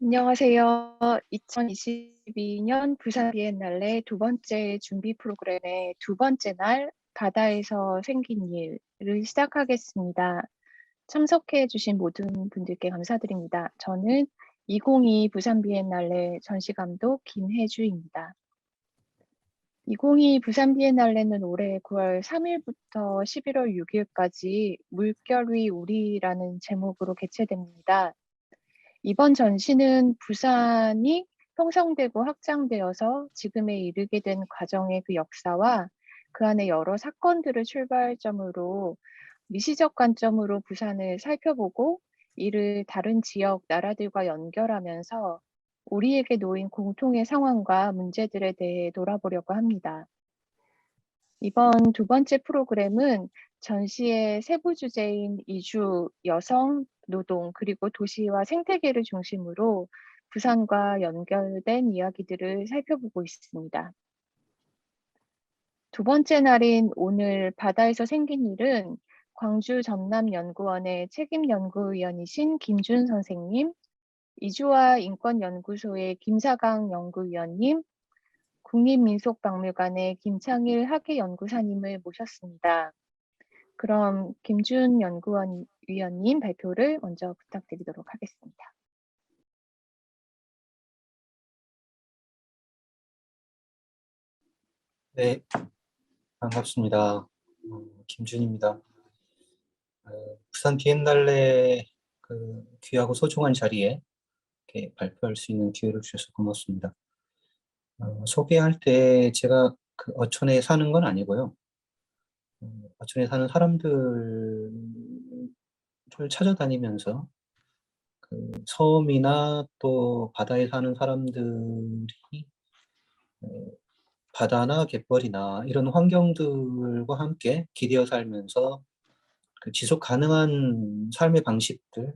안녕하세요. 2022년 부산 비엔날레 두 번째 준비 프로그램의 두 번째 날 바다에서 생긴 일을 시작하겠습니다. 참석해 주신 모든 분들께 감사드립니다. 저는 2022 부산 비엔날레 전시감독 김혜주입니다. 2022 부산 비엔날레는 올해 9월 3일부터 11월 6일까지 물결 위 우리라는 제목으로 개최됩니다. 이번 전시는 부산이 형성되고 확장되어서 지금에 이르게 된 과정의 그 역사와 그 안에 여러 사건들을 출발점으로 미시적 관점으로 부산을 살펴보고 이를 다른 지역, 나라들과 연결하면서 우리에게 놓인 공통의 상황과 문제들에 대해 돌아보려고 합니다. 이번 두 번째 프로그램은 전시의 세부 주제인 이주, 여성, 노동, 그리고 도시와 생태계를 중심으로 부산과 연결된 이야기들을 살펴보고 있습니다. 두 번째 날인 오늘 바다에서 생긴 일은 광주 전남연구원의 책임연구위원이신 김준 선생님, 이주와 인권연구소의 김사강 연구위원님, 국립민속박물관의 김창일 학예연구사님을 모셨습니다. 그럼 김준 연구원 위원님 발표를 먼저 부탁드리도록 하겠습니다. 네, 반갑습니다. 김준입니다. 부산 비엔날레 귀하고 소중한 자리에 이렇게 발표할 수 있는 기회를 주셔서 고맙습니다. 소개할 때 제가 어촌에 사는 건 아니고요. 어촌에 사는 사람들을 찾아다니면서 섬이나 또 바다에 사는 사람들이 어, 바다나 갯벌이나 이런 환경들과 함께 기대어 살면서 지속 가능한 삶의 방식들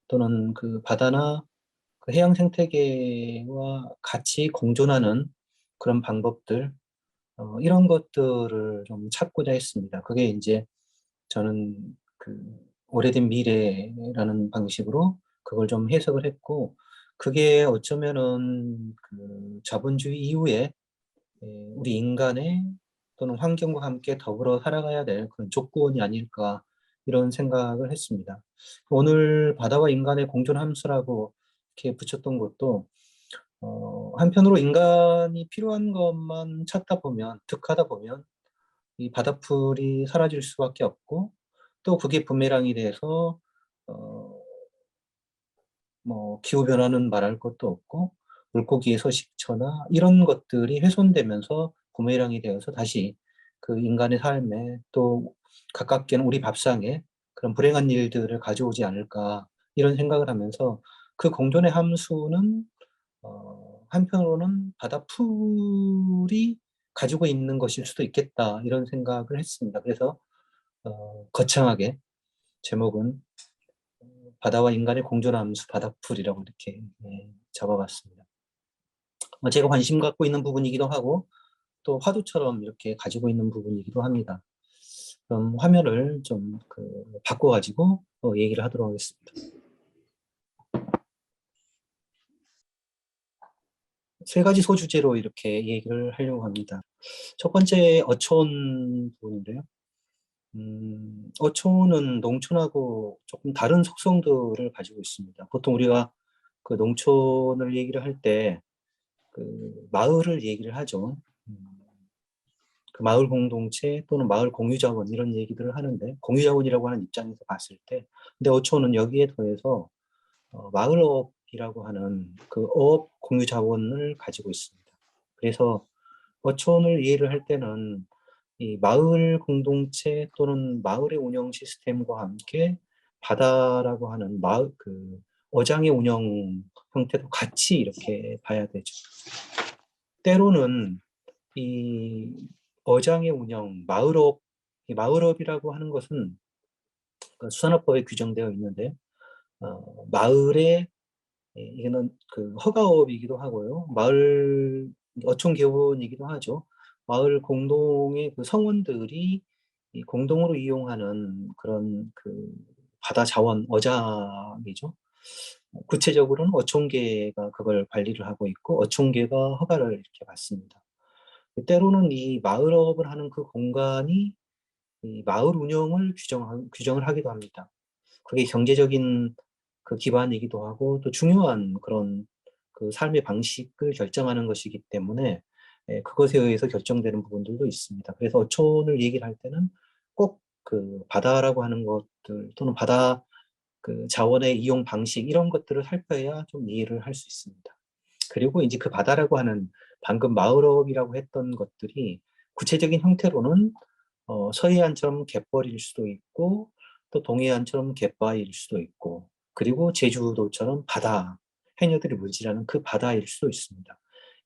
또는 바다나 해양 생태계와 같이 공존하는 그런 방법들, 이런 것들을 좀 찾고자 했습니다. 그게 이제 저는 오래된 미래라는 방식으로 그걸 좀 해석을 했고, 그게 어쩌면은 자본주의 이후에 우리 인간의 또는 환경과 함께 더불어 살아가야 될 그런 조건이 아닐까 이런 생각을 했습니다. 오늘 바다와 인간의 공존 함수라고 이렇게 붙였던 것도 한편으로 인간이 필요한 것만 찾다 보면 득하다 보면 이 바다풀이 사라질 수밖에 없고 또 그게 부메랑이 돼서 어, 뭐 기후변화는 말할 것도 없고 물고기의 서식처나 이런 것들이 훼손되면서 부메랑이 되어서 다시 인간의 삶에 또 가깝게는 우리 밥상에 그런 불행한 일들을 가져오지 않을까 이런 생각을 하면서 그 공존의 함수는 한편으로는 바다풀이 가지고 있는 것일 수도 있겠다 이런 생각을 했습니다. 그래서 거창하게 제목은 바다와 인간의 공존함수 바다풀이라고 이렇게 잡아봤습니다. 제가 관심 갖고 있는 부분이기도 하고 또 화두처럼 이렇게 가지고 있는 부분이기도 합니다. 그럼 화면을 좀 바꿔가지고 얘기를 하도록 하겠습니다. 세 가지 소주제로 이렇게 얘기를 하려고 합니다. 첫 번째 어촌 부분인데요. 어촌은 농촌하고 조금 다른 속성들을 가지고 있습니다. 보통 우리가 농촌을 얘기를 할 때 마을을 얘기를 하죠. 마을 공동체 또는 마을 공유자원 이런 얘기들을 하는데 공유자원이라고 하는 입장에서 봤을 때 근데 어촌은 여기에 더해서 마을업이라고 하는 업 공유자원을 가지고 있습니다. 그래서 어촌을 이해를 할 때는 이 마을 공동체 또는 마을의 운영 시스템과 함께 바다라고 하는 어장의 운영 형태도 같이 이렇게 봐야 되죠. 때로는 이 어장의 운영, 이 마을업이라고 하는 것은 수산업법에 규정되어 있는데, 마을의, 이거는 허가업이기도 하고요. 어촌 개원이기도 하죠. 마을 공동의 성원들이 이 공동으로 이용하는 그런 바다 자원, 어장이죠. 구체적으로는 어촌계가 그걸 관리를 하고 있고 어촌계가 허가를 이렇게 받습니다. 때로는 이 마을업을 하는 그 공간이 이 마을 운영을 규정을 하기도 합니다. 그게 경제적인 그 기반이기도 하고 또 중요한 그런 그 삶의 방식을 결정하는 것이기 때문에 그것에 의해서 결정되는 부분들도 있습니다. 그래서 어촌을 얘기를 할 때는 꼭 그 바다라고 하는 것들 또는 바다 그 자원의 이용 방식 이런 것들을 살펴야 좀 이해를 할 수 있습니다. 그리고 이제 그 바다라고 하는 방금 마을업이라고 했던 것들이 구체적인 형태로는 서해안처럼 갯벌일 수도 있고 또 동해안처럼 갯바위일 수도 있고 그리고 제주도처럼 바다, 해녀들이 물질하는 그 바다일 수도 있습니다.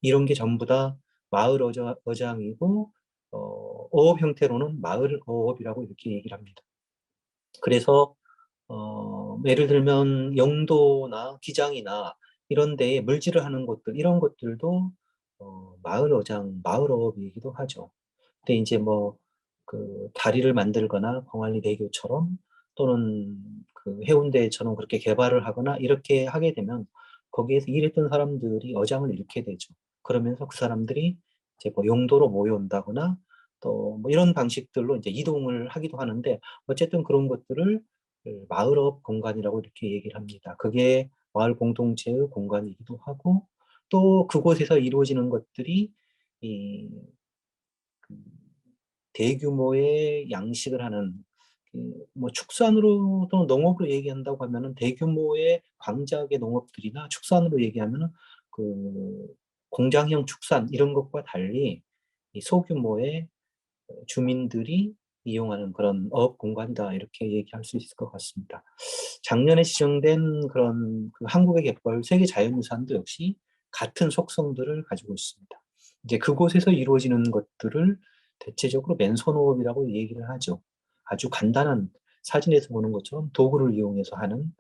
이런 게 전부 다 마을 어장이고 어업 형태로는 마을 어업이라고 이렇게 얘기를 합니다. 그래서 예를 들면 영도나 기장이나 이런 데에 물질을 하는 곳들 이런 것들도 마을 어장, 마을 어업이기도 하죠. 근데 이제 뭐 그 다리를 만들거나 광안리 대교처럼 또는 그 해운대처럼 그렇게 개발을 하거나 이렇게 하게 되면 거기에서 일했던 사람들이 어장을 잃게 되죠. 그러면서 그 사람들이 이제 뭐 용도로 모여온다거나 또 뭐 이런 방식들로 이제 이동을 하기도 하는데 어쨌든 그런 것들을 그 마을업 공간이라고 이렇게 얘기를 합니다. 그게 마을 공동체의 공간이기도 하고 또 그곳에서 이루어지는 것들이 이 그 대규모의 양식을 하는 그뭐 축산으로 또는 농업으로 얘기한다고 하면은 대규모의 광작의 농업들이나 축산으로 얘기하면은 그 공장형 축산 이런 것과 달리 이 소규모의 주민들이 이용하는 그런 어업 공간이다 이렇게 얘기할 수 있을 것 같습니다. 작년에 지정된 그런 그 한국의 갯벌 세계 자연유산도 역시 같은 속성들을 가지고 있습니다. 이제 그곳에서 이루어지는 것들을 대체적으로 맨손호흡이라고 얘기를 하죠. 아주 간단한 사진에서 보는 것처럼 도구를 이용해서 하는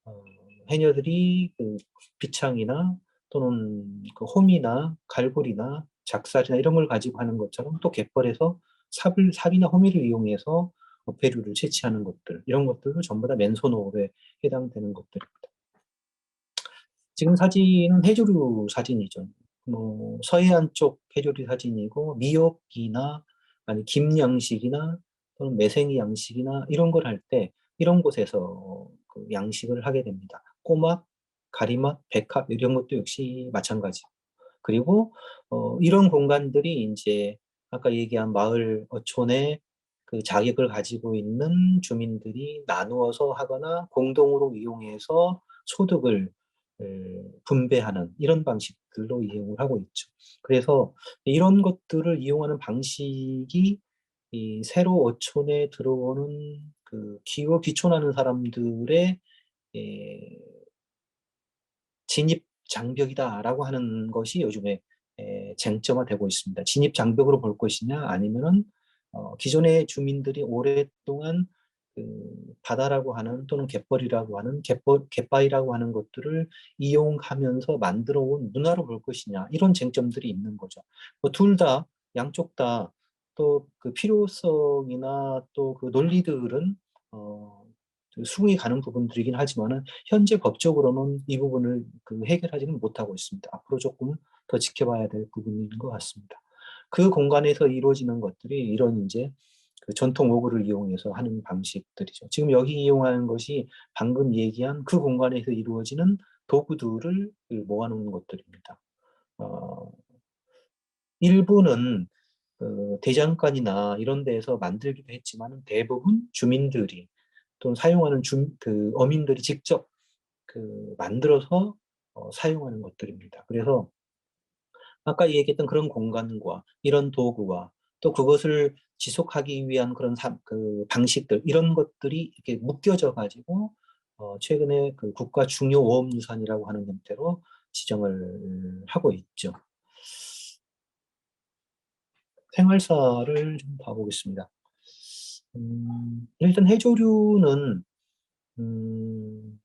어, 해녀들이 그 비창이나 또는 그 홈이나 갈고리나 작살이나 이런 걸 가지고 하는 것처럼 또 갯벌에서 삽이나 호미를 이용해서 어패류를 채취하는 것들 이런 것들도 전부 다 맨손호흡에 해당되는 것들입니다. 지금 사진은 해조류 사진이죠. 뭐 서해안 쪽 해조류 사진이고 미역이나 아니 김 양식이나 또는 매생이 양식이나 이런 걸 할 때 이런 곳에서 그 양식을 하게 됩니다. 꼬막, 가리맛, 백합 이런 것도 역시 마찬가지. 그리고 이런 공간들이 이제 아까 얘기한 마을 어촌의 그 자격을 가지고 있는 주민들이 나누어서 하거나 공동으로 이용해서 소득을 분배하는 이런 방식들로 이용을 하고 있죠. 그래서 이런 것들을 이용하는 방식이 이 새로 어촌에 들어오는 그 기후 귀촌하는 사람들의 에, 진입 장벽이다라고 하는 것이 요즘에 쟁점화되고 있습니다. 진입 장벽으로 볼 것이냐 아니면은 기존의 주민들이 오랫동안 그 바다라고 하는 또는 갯벌이라고 하는 갯바위라고 하는 것들을 이용하면서 만들어 온 문화로 볼 것이냐 이런 쟁점들이 있는 거죠. 뭐 둘 다 양쪽 다 또 그 필요성이나 또 그 논리들은 그 수긍이 가는 부분들이긴 하지만은 현재 법적으로는 이 부분을 그 해결하지는 못하고 있습니다. 앞으로 조금 더 지켜봐야 될 부분인 것 같습니다. 그 공간에서 이루어지는 것들이 이런 이제 그 전통 오구를 이용해서 하는 방식들이죠. 지금 여기 이용하는 것이 방금 얘기한 그 공간에서 이루어지는 도구들을 모아놓은 것들입니다. 어, 일부는 그 대장간이나 이런 데에서 만들기도 했지만 대부분 주민들이 또는 사용하는 그 어민들이 직접 그 만들어서 사용하는 것들입니다. 그래서 아까 얘기했던 그런 공간과 이런 도구와 또 그것을 지속하기 위한 그런 그 방식들 이런 것들이 이렇게 묶여져 가지고 최근에 그 국가 중요 오업유산이라고 하는 형태로 지정을 하고 있죠. 생활사를 좀 봐보겠습니다. 일단 해조류는 음,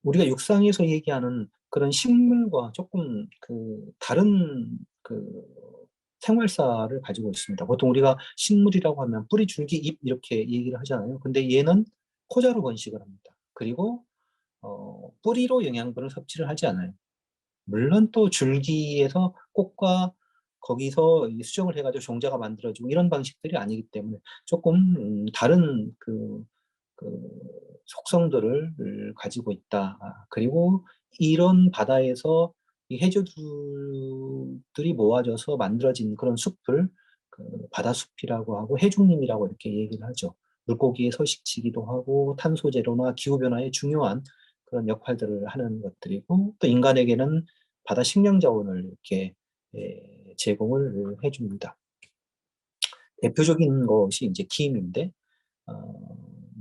우리가 육상에서 얘기하는 그런 식물과 조금 그 다른 그 생활사를 가지고 있습니다. 보통 우리가 식물이라고 하면 뿌리, 줄기, 잎 이렇게 얘기를 하잖아요. 근데 얘는 포자로 번식을 합니다. 그리고 뿌리로 영양분을 섭취를 하지 않아요. 물론 또 줄기에서 꽃과 거기서 이 수정을 해가지고 종자가 만들어지고 이런 방식들이 아니기 때문에 조금 다른 그 속성들을 가지고 있다. 그리고 이런 바다에서 이 해조류들이 모아져서 만들어진 그런 숲을 바다숲이라고 하고 해중림이라고 이렇게 얘기를 하죠. 물고기의 서식지기도 하고 탄소 제로나 기후 변화에 중요한 그런 역할들을 하는 것들이고 또 인간에게는 바다 식량 자원을 이렇게 제공을 해줍니다. 대표적인 것이 이제 김인데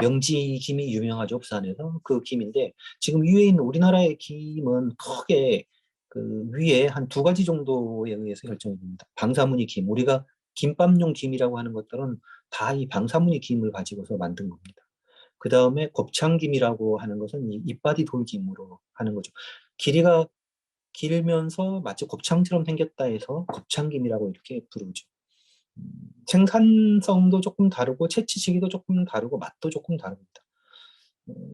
명지 김이 유명하죠, 부산에서. 그 김인데 지금 위에 있는 우리나라의 김은 크게 그 위에 한 두 가지 정도에 의해서 결정이 됩니다. 방사무늬 김, 우리가 김밥용 김이라고 하는 것들은 다 이 방사무늬 김을 가지고서 만든 겁니다. 그 다음에 곱창김이라고 하는 것은 이 이빠디 돌김으로 하는 거죠. 길이가 길면서 마치 곱창처럼 생겼다 해서 곱창김이라고 이렇게 부르죠. 생산성도 조금 다르고 채취 시기도 조금 다르고 맛도 조금 다릅니다. 음,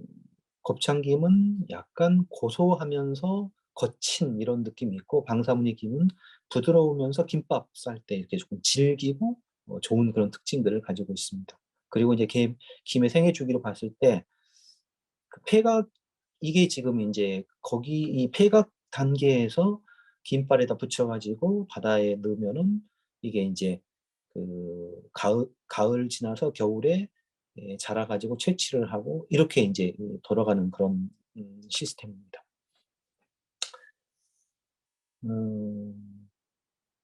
곱창김은 약간 고소하면서 거친 이런 느낌이 있고 방사무늬 김은 부드러우면서 김밥 쌀 때 이렇게 조금 질기고 좋은 그런 특징들을 가지고 있습니다. 그리고 이제 김의 생애 주기로 봤을 때 그 폐각 이게 지금 이제 거기 이 폐각 단계에서 김발에다 붙여가지고 바다에 넣으면은 이게 이제 그 가을 지나서 겨울에 자라가지고 채취를 하고 이렇게 이제 돌아가는 그런 시스템입니다. 음,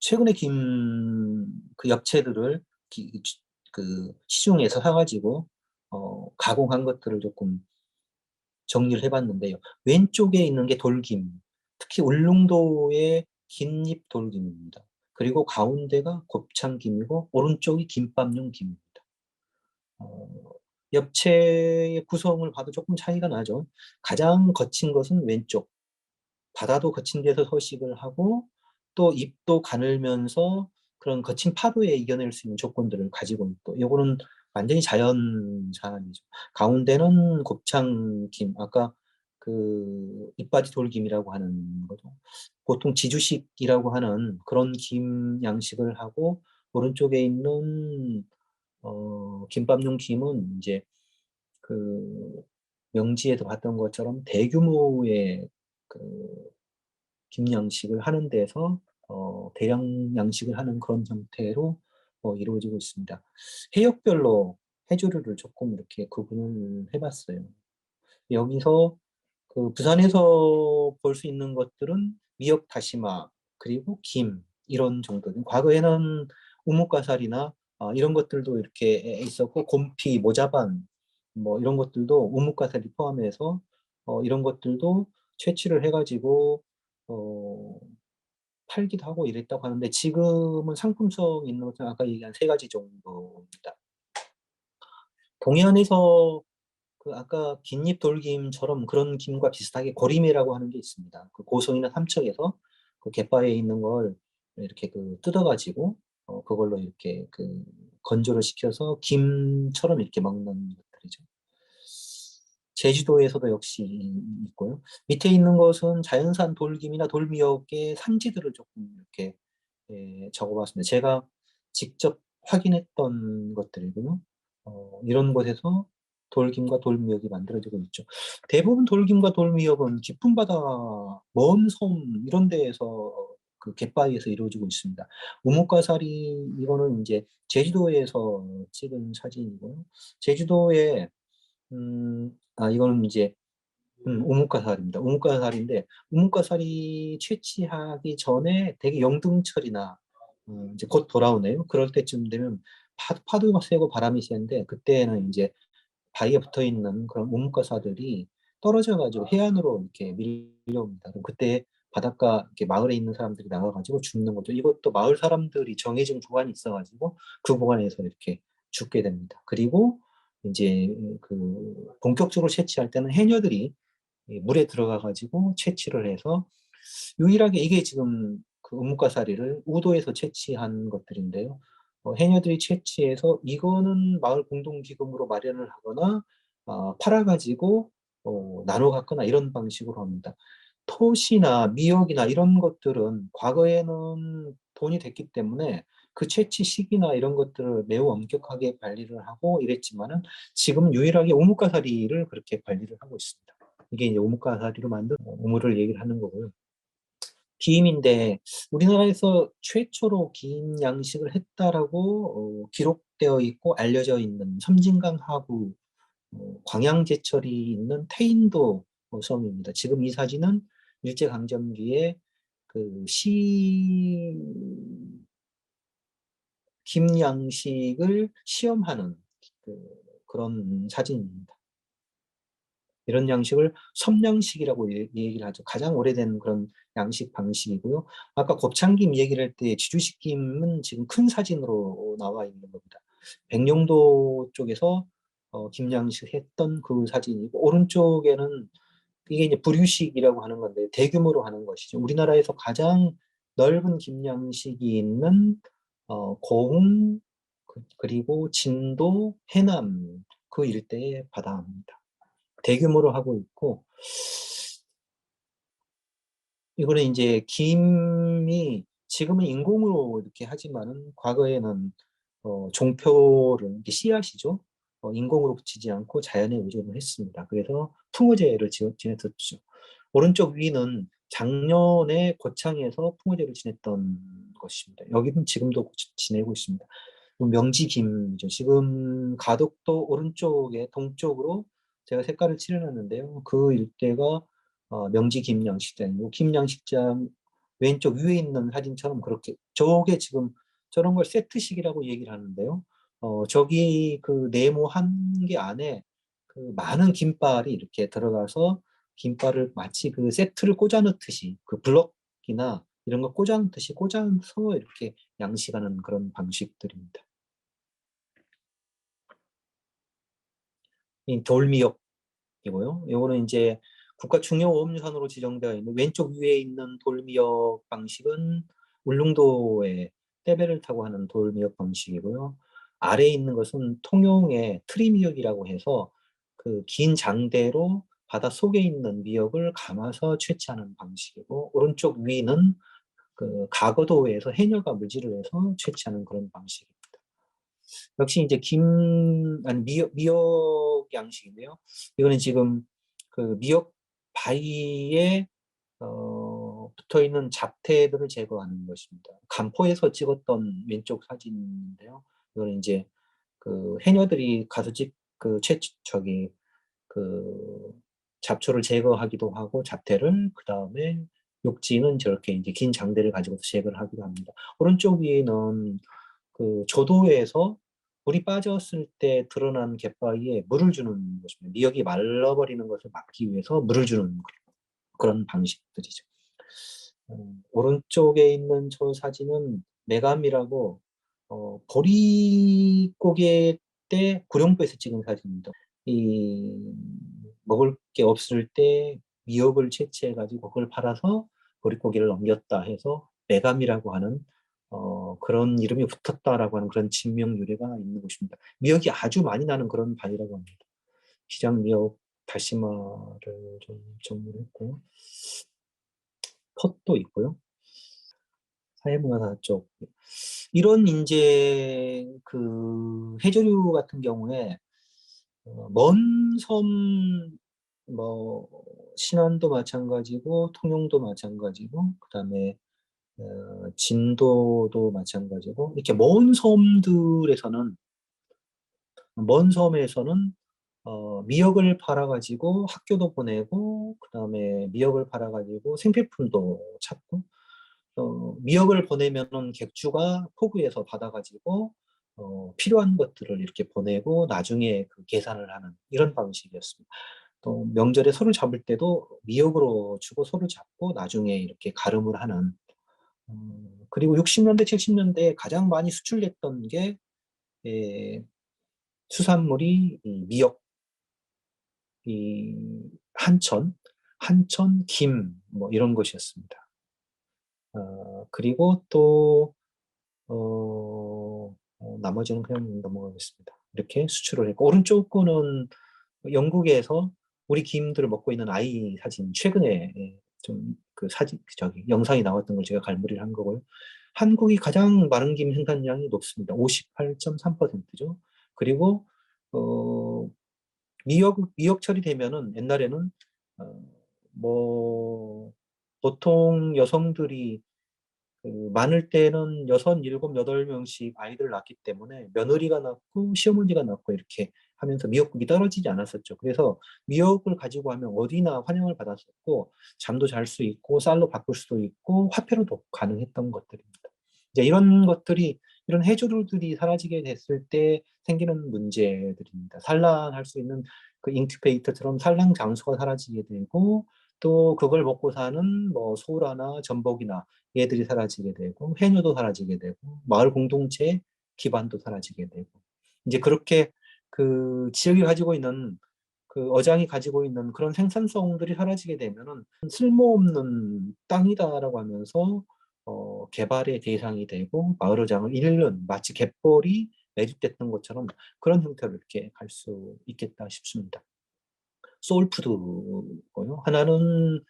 최근에 김 그 엽채들을 그 시중에서 사가지고 가공한 것들을 조금 정리를 해봤는데요. 왼쪽에 있는 게 돌김, 특히 울릉도의 긴잎 돌김입니다. 그리고 가운데가 곱창김이고 오른쪽이 김밥용 김입니다. 어, 엽채의 구성을 봐도 조금 차이가 나죠. 가장 거친 것은 왼쪽, 바다도 거친 데서 서식을 하고 또 잎도 가늘면서 그런 거친 파도에 이겨낼 수 있는 조건들을 가지고 있고 요거는 완전히 자연 자연이죠. 가운데는 곱창김, 아까 그 이빠지 돌김이라고 하는 거죠. 보통 지주식이라고 하는 그런 김 양식을 하고 오른쪽에 있는 김밥용 김은 이제 그 명지에서 봤던 것처럼 대규모의 그 김양식을 하는 데서 대량 양식을 하는 그런 형태로 이루어지고 있습니다. 해역별로 해조류를 조금 이렇게 구분을 해봤어요. 여기서 그 부산에서 볼 수 있는 것들은 미역 다시마 그리고 김 이런 정도. 과거에는 우뭇가사리나 이런 것들도 이렇게 있었고 곰피, 모자반 뭐 이런 것들도 우뭇가사리 포함해서 이런 것들도 채취를 해가지고 어, 팔기도 하고 이랬다고 하는데 지금은 상품성 있는 것은 아까 얘기한 세 가지 정도입니다. 동해안에서 그 아까 긴잎 돌김처럼 그런 김과 비슷하게 고리매라고 하는 게 있습니다. 그 고성이나 삼척에서 그 갯바위에 있는 걸 이렇게 그 뜯어가지고 그걸로 이렇게 그 건조를 시켜서 김처럼 이렇게 먹는 것들이죠. 제주도에서도 역시 있고요. 밑에 있는 것은 자연산 돌김이나 돌미역의 산지들을 조금 이렇게 적어봤습니다. 제가 직접 확인했던 것들이고요. 이런 곳에서 돌김과 돌미역이 만들어지고 있죠. 대부분 돌김과 돌미역은 깊은 바다, 먼 섬 이런 데에서 그 갯바위에서 이루어지고 있습니다. 우뭇가사리 이거는 이제 제주도에서 찍은 사진이고요. 제주도에 이거는 이제 우뭇가사리입니다. 우뭇가사리인데 우뭇가사리 채취하기 전에 되게 영등철이나 이제 곧 돌아오네요. 그럴 때쯤 되면 파도가 세고 바람이 세는데 그때는 이제 바위에 붙어 있는 그런 우뭇가사들이 떨어져 가지고 해안으로 이렇게 밀려옵니다. 그럼 그때 바닷가 이렇게 마을에 있는 사람들이 나가가지고 죽는 거죠. 이것도 마을 사람들이 정해진 구간이 있어가지고 그 구간에서 이렇게 죽게 됩니다. 그리고 이제 그 본격적으로 채취할 때는 해녀들이 물에 들어가가지고 채취를 해서 유일하게 이게 지금 그 우뭇가사리를 우도에서 채취한 것들인데요. 해녀들이 채취해서 이거는 마을 공동기금으로 마련을 하거나 팔아가지고 나눠 갖거나 이런 방식으로 합니다. 토시나 미역이나 이런 것들은 과거에는 돈이 됐기 때문에 그 채취 시기나 이런 것들을 매우 엄격하게 관리를 하고 이랬지만은 지금은 유일하게 오목가사리를 그렇게 관리를 하고 있습니다. 이게 이제 오목가사리로 만든 우물을 얘기를 하는 거고요. 김인데 우리나라에서 최초로 김 양식을 했다라고 기록되어 있고 알려져 있는 섬진강 하구 광양제철이 있는 태인도 섬입니다. 지금 이 사진은 일제강점기에 그 김양식을 시험하는 그런 사진입니다. 이런 양식을 섬양식이라고 얘기를 하죠. 가장 오래된 그런 양식 방식이고요. 아까 곱창김 얘기를 할 때 지주식김은 지금 큰 사진으로 나와 있는 겁니다. 백령도 쪽에서 김양식 했던 그 사진이고, 오른쪽에는 이게 이제 불유식이라고 하는 건데 대규모로 하는 것이죠. 우리나라에서 가장 넓은 김양식이 있는 고흥 그리고 진도, 해남 그 일대의 바다입니다. 대규모로 하고 있고, 이거는 이제 김이 지금은 인공으로 이렇게 하지만은 과거에는 종표를 이게 씨앗이죠. 인공으로 붙이지 않고 자연에 의존을 했습니다. 그래서 풍어제를 지냈었죠. 오른쪽 위는 작년에 고창에서 풍어제를 지냈던 것입니다. 여기는 지금도 지내고 있습니다. 명지김이죠. 지금 가덕도 오른쪽에 동쪽으로 제가 색깔을 칠해놨는데요. 그 일대가 명지 김양식장이고, 김양식장 왼쪽 위에 있는 사진처럼 그렇게 저게 지금 저런 걸 세트식이라고 얘기를 하는데요. 저기 그 네모 한 개 안에 그 많은 김발이 이렇게 들어가서 김발을 마치 그 세트를 꽂아 넣듯이 그 블럭이나 이런 거 꽂아 넣듯이 꽂아서 이렇게 양식하는 그런 방식들입니다. 이 돌미역이고요. 이거는 이제 국가 중요어업유산으로 지정되어 있는 왼쪽 위에 있는 돌미역 방식은 울릉도에 떼배를 타고 하는 돌미역 방식이고요. 아래에 있는 것은 통영의 트리미역이라고 해서 그 긴 장대로 바다 속에 있는 미역을 감아서 채취하는 방식이고, 오른쪽 위는 그 가거도에서 해녀가 물질을 해서 채취하는 그런 방식입니다. 역시 이제 아니, 미역 양식인데요. 이거는 지금 그 미역 바위에 붙어 있는 잡태들을 제거하는 것입니다. 간포에서 찍었던 왼쪽 사진인데요. 이거는 이제 그 해녀들이 가서 저기 그 잡초를 제거하기도 하고 잡태를, 그 다음에 육지는 저렇게 이제 긴 장대를 가지고 제거를 하기도 합니다. 오른쪽 위에는 그 조도에서 물이 빠졌을 때 드러난 갯바위에 물을 주는 것입니다. 미역이 말라버리는 것을 막기 위해서 물을 주는 그런 방식들이죠. 오른쪽에 있는 저 사진은 메감이라고 보릿고개 때 구룡포에서 찍은 사진입니다. 이 먹을 게 없을 때 미역을 채취해가지고 그걸 팔아서 보릿고개를 넘겼다 해서 메감이라고 하는 그런 이름이 붙었다라고 하는 그런 진명 유래가 있는 곳입니다. 미역이 아주 많이 나는 그런 바위라고 합니다. 기장 미역 다시마를 좀 전문했고, 폿도 있고요. 사회문화사 쪽. 이런 이제 그 해조류 같은 경우에 먼 섬, 뭐 신안도 마찬가지고 통영도 마찬가지고 그다음에 진도도 마찬가지고, 이렇게 먼 섬에서는 미역을 팔아가지고 학교도 보내고, 그다음에 미역을 팔아가지고 생필품도 찾고, 미역을 보내면은 객주가 포구에서 받아가지고 필요한 것들을 이렇게 보내고 나중에 그 계산을 하는 이런 방식이었습니다. 또 명절에 소를 잡을 때도 미역으로 주고 소를 잡고 나중에 이렇게 가름을 하는. 그리고 60년대, 70년대에 가장 많이 수출됐던 게 예, 수산물이 이 미역, 이 한천, 김, 뭐 이런 것이었습니다. 그리고 또 나머지는 그냥 넘어가겠습니다. 이렇게 수출을 했고, 오른쪽 거는 영국에서 우리 김들을 먹고 있는 아이 사진, 최근에 좀 그 사진, 영상이 나왔던 걸 제가 갈무리를 한 거고요. 한국이 가장 마른 김 생산량이 높습니다. 58.3%죠. 그리고, 미역 처리되면은 옛날에는, 어, 뭐, 보통 여성들이 많을 때는 6, 7, 8명씩 아이들을 낳기 때문에 며느리가 낳고 시어머니가 낳고 이렇게 하면서 미역국이 떨어지지 않았었죠. 그래서 미역을 가지고 하면 어디나 환영을 받았었고 잠도 잘 수 있고 쌀로 바꿀 수도 있고 화폐로도 가능했던 것들입니다. 이제 이런 것들이 이런 해조류들이 사라지게 됐을 때 생기는 문제들입니다. 산란할 수 있는 그 인큐베이터처럼 산란 장소가 사라지게 되고 또 그걸 먹고 사는 뭐 소라나 전복이나 얘들이 사라지게 되고 해녀도 사라지게 되고 마을 공동체 기반도 사라지게 되고 이제 그렇게 그 지역이 가지고 있는 그 어장이 가지고 있는 그런 생산성들이 사라지게 되면은 쓸모없는 땅이다라고 하면서 개발의 대상이 되고 마을 어장을 잃는 마치 갯벌이 매립됐던 것처럼 그런 형태로 이렇게 갈 수 있겠다 싶습니다. 소울푸드고요. 하나는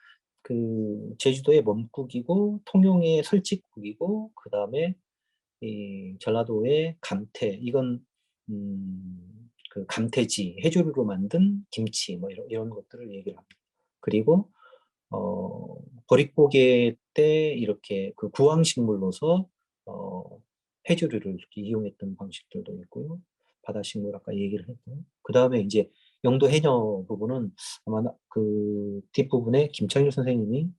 그 제주도의 멈국이고 통영의 설치국이고 그다음에 이 전라도의 감태 이건 그 감태지 해조류로 만든 김치 뭐 이런 것들을 얘기를 합니다. 그리고 보릿고개 때 이렇게 그 구황식물로서 해조류를 이렇게 이용했던 방식들도 있고요. 바다식물 아까 얘기를 했고요. 그 다음에 이제 영도 해녀 부분은 아마 그 뒷부분에 김창일 선생님이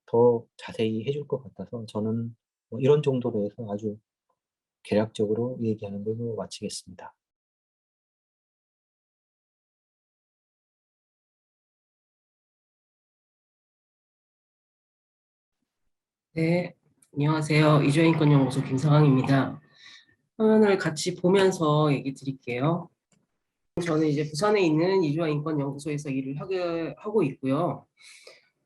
더 자세히 해줄 것 같아서 저는 뭐 이런 정도로 해서 아주 개략적으로 얘기하는 걸로 마치겠습니다. 네, 안녕하세요. 이주인권연구소 김상황입니다. 화면을 같이 보면서 얘기 드릴게요. 저는 이제 부산에 있는 이주화 인권연구소에서 일을 하고 있고요.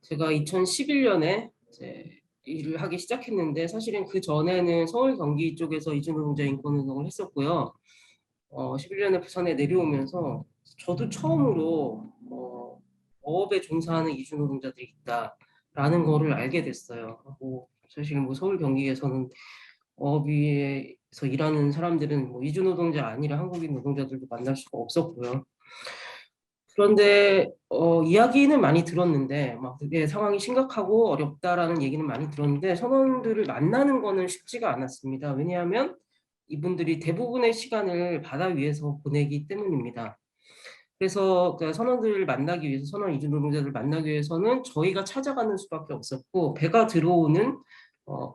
제가 2011년에 이제 일을 하기 시작했는데 사실은 그 전에는 서울 경기 쪽에서 이주노동자 인권운동을 했었고요. 11년에 부산에 내려오면서 저도 처음으로 어업에 종사하는 이주노동자들이 있다라는 거를 알게 됐어요. 사실 뭐 서울 경기에서는 어업에서 일하는 사람들은 뭐 이주 노동자 아니라 한국인 노동자들도 만날 수가 없었고요. 그런데 이야기는 많이 들었는데 막 되게 상황이 심각하고 어렵다라는 얘기는 많이 들었는데 선원들을 만나는 거는 쉽지가 않았습니다. 왜냐하면 이분들이 대부분의 시간을 바다 위에서 보내기 때문입니다. 그래서 그 선원들을 만나기 위해서 선원 이주 노동자들을 만나기 위해서는 저희가 찾아가는 수밖에 없었고 배가 들어오는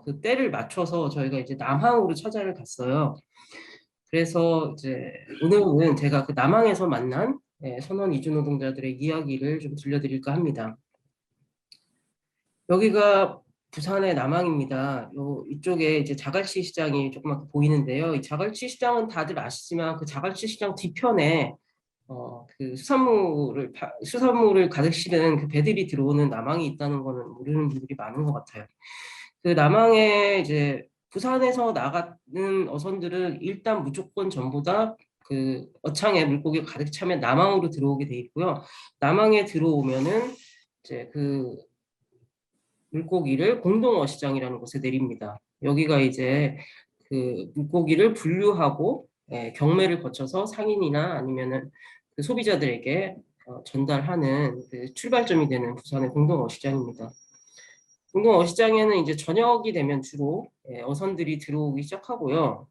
그 때를 맞춰서 저희가 이제 남항으로 찾아를 갔어요. 그래서 이제 오늘은 제가 그 남항에서 만난 선원 이주 노동자들의 이야기를 좀 들려드릴까 합니다. 여기가 부산의 남항입니다. 이쪽에 이제 자갈치 시장이 조그맣게 보이는데요. 이 자갈치 시장은 다들 아시지만 그 자갈치 시장 뒤편에 그 수산물을 가득 실은 그 배들이 들어오는 남항이 있다는 거는 모르는 분들이 많은 것 같아요. 그 남항에 이제 부산에서 나가는 어선들은 일단 무조건 전부 다 그 어창에 물고기가 가득 차면 남항으로 들어오게 돼 있고요. 남항에 들어오면은 이제 그 물고기를 공동어시장이라는 곳에 내립니다. 여기가 이제 그 물고기를 분류하고 경매를 거쳐서 상인이나 아니면은 그 소비자들에게 전달하는 그 출발점이 되는 부산의 공동어시장입니다. 공동어시장에는 이제 저녁이 되면 주로 어선들이 들어오기 시작하고요.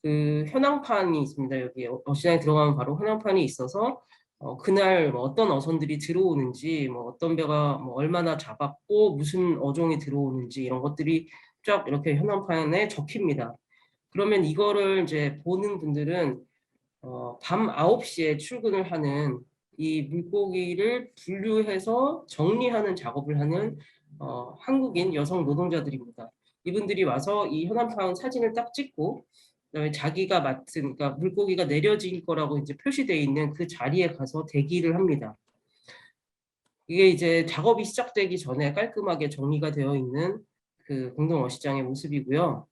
그 현황판이 있습니다. 여기 어시장에 들어가면 바로 현황판이 있어서 그날 뭐 어떤 어선들이 들어오는지, 뭐 어떤 배가 뭐 얼마나 잡았고 무슨 어종이 들어오는지 이런 것들이 쫙 이렇게 현황판에 적힙니다. 그러면 이거를 이제 보는 분들은 밤 9시에 출근을 하는 이 물고기를 분류해서 정리하는 작업을 하는 한국인 여성 노동자들입니다. 이분들이 와서 이 현황판 사진을 딱 찍고 그다음에 자기가 맡은 그러니까 물고기가 내려질 거라고 이제 표시되어 있는 그 자리에 가서 대기를 합니다. 이게 이제 작업이 시작되기 전에 깔끔하게 정리가 되어 있는 그 공동어시장의 모습이고요.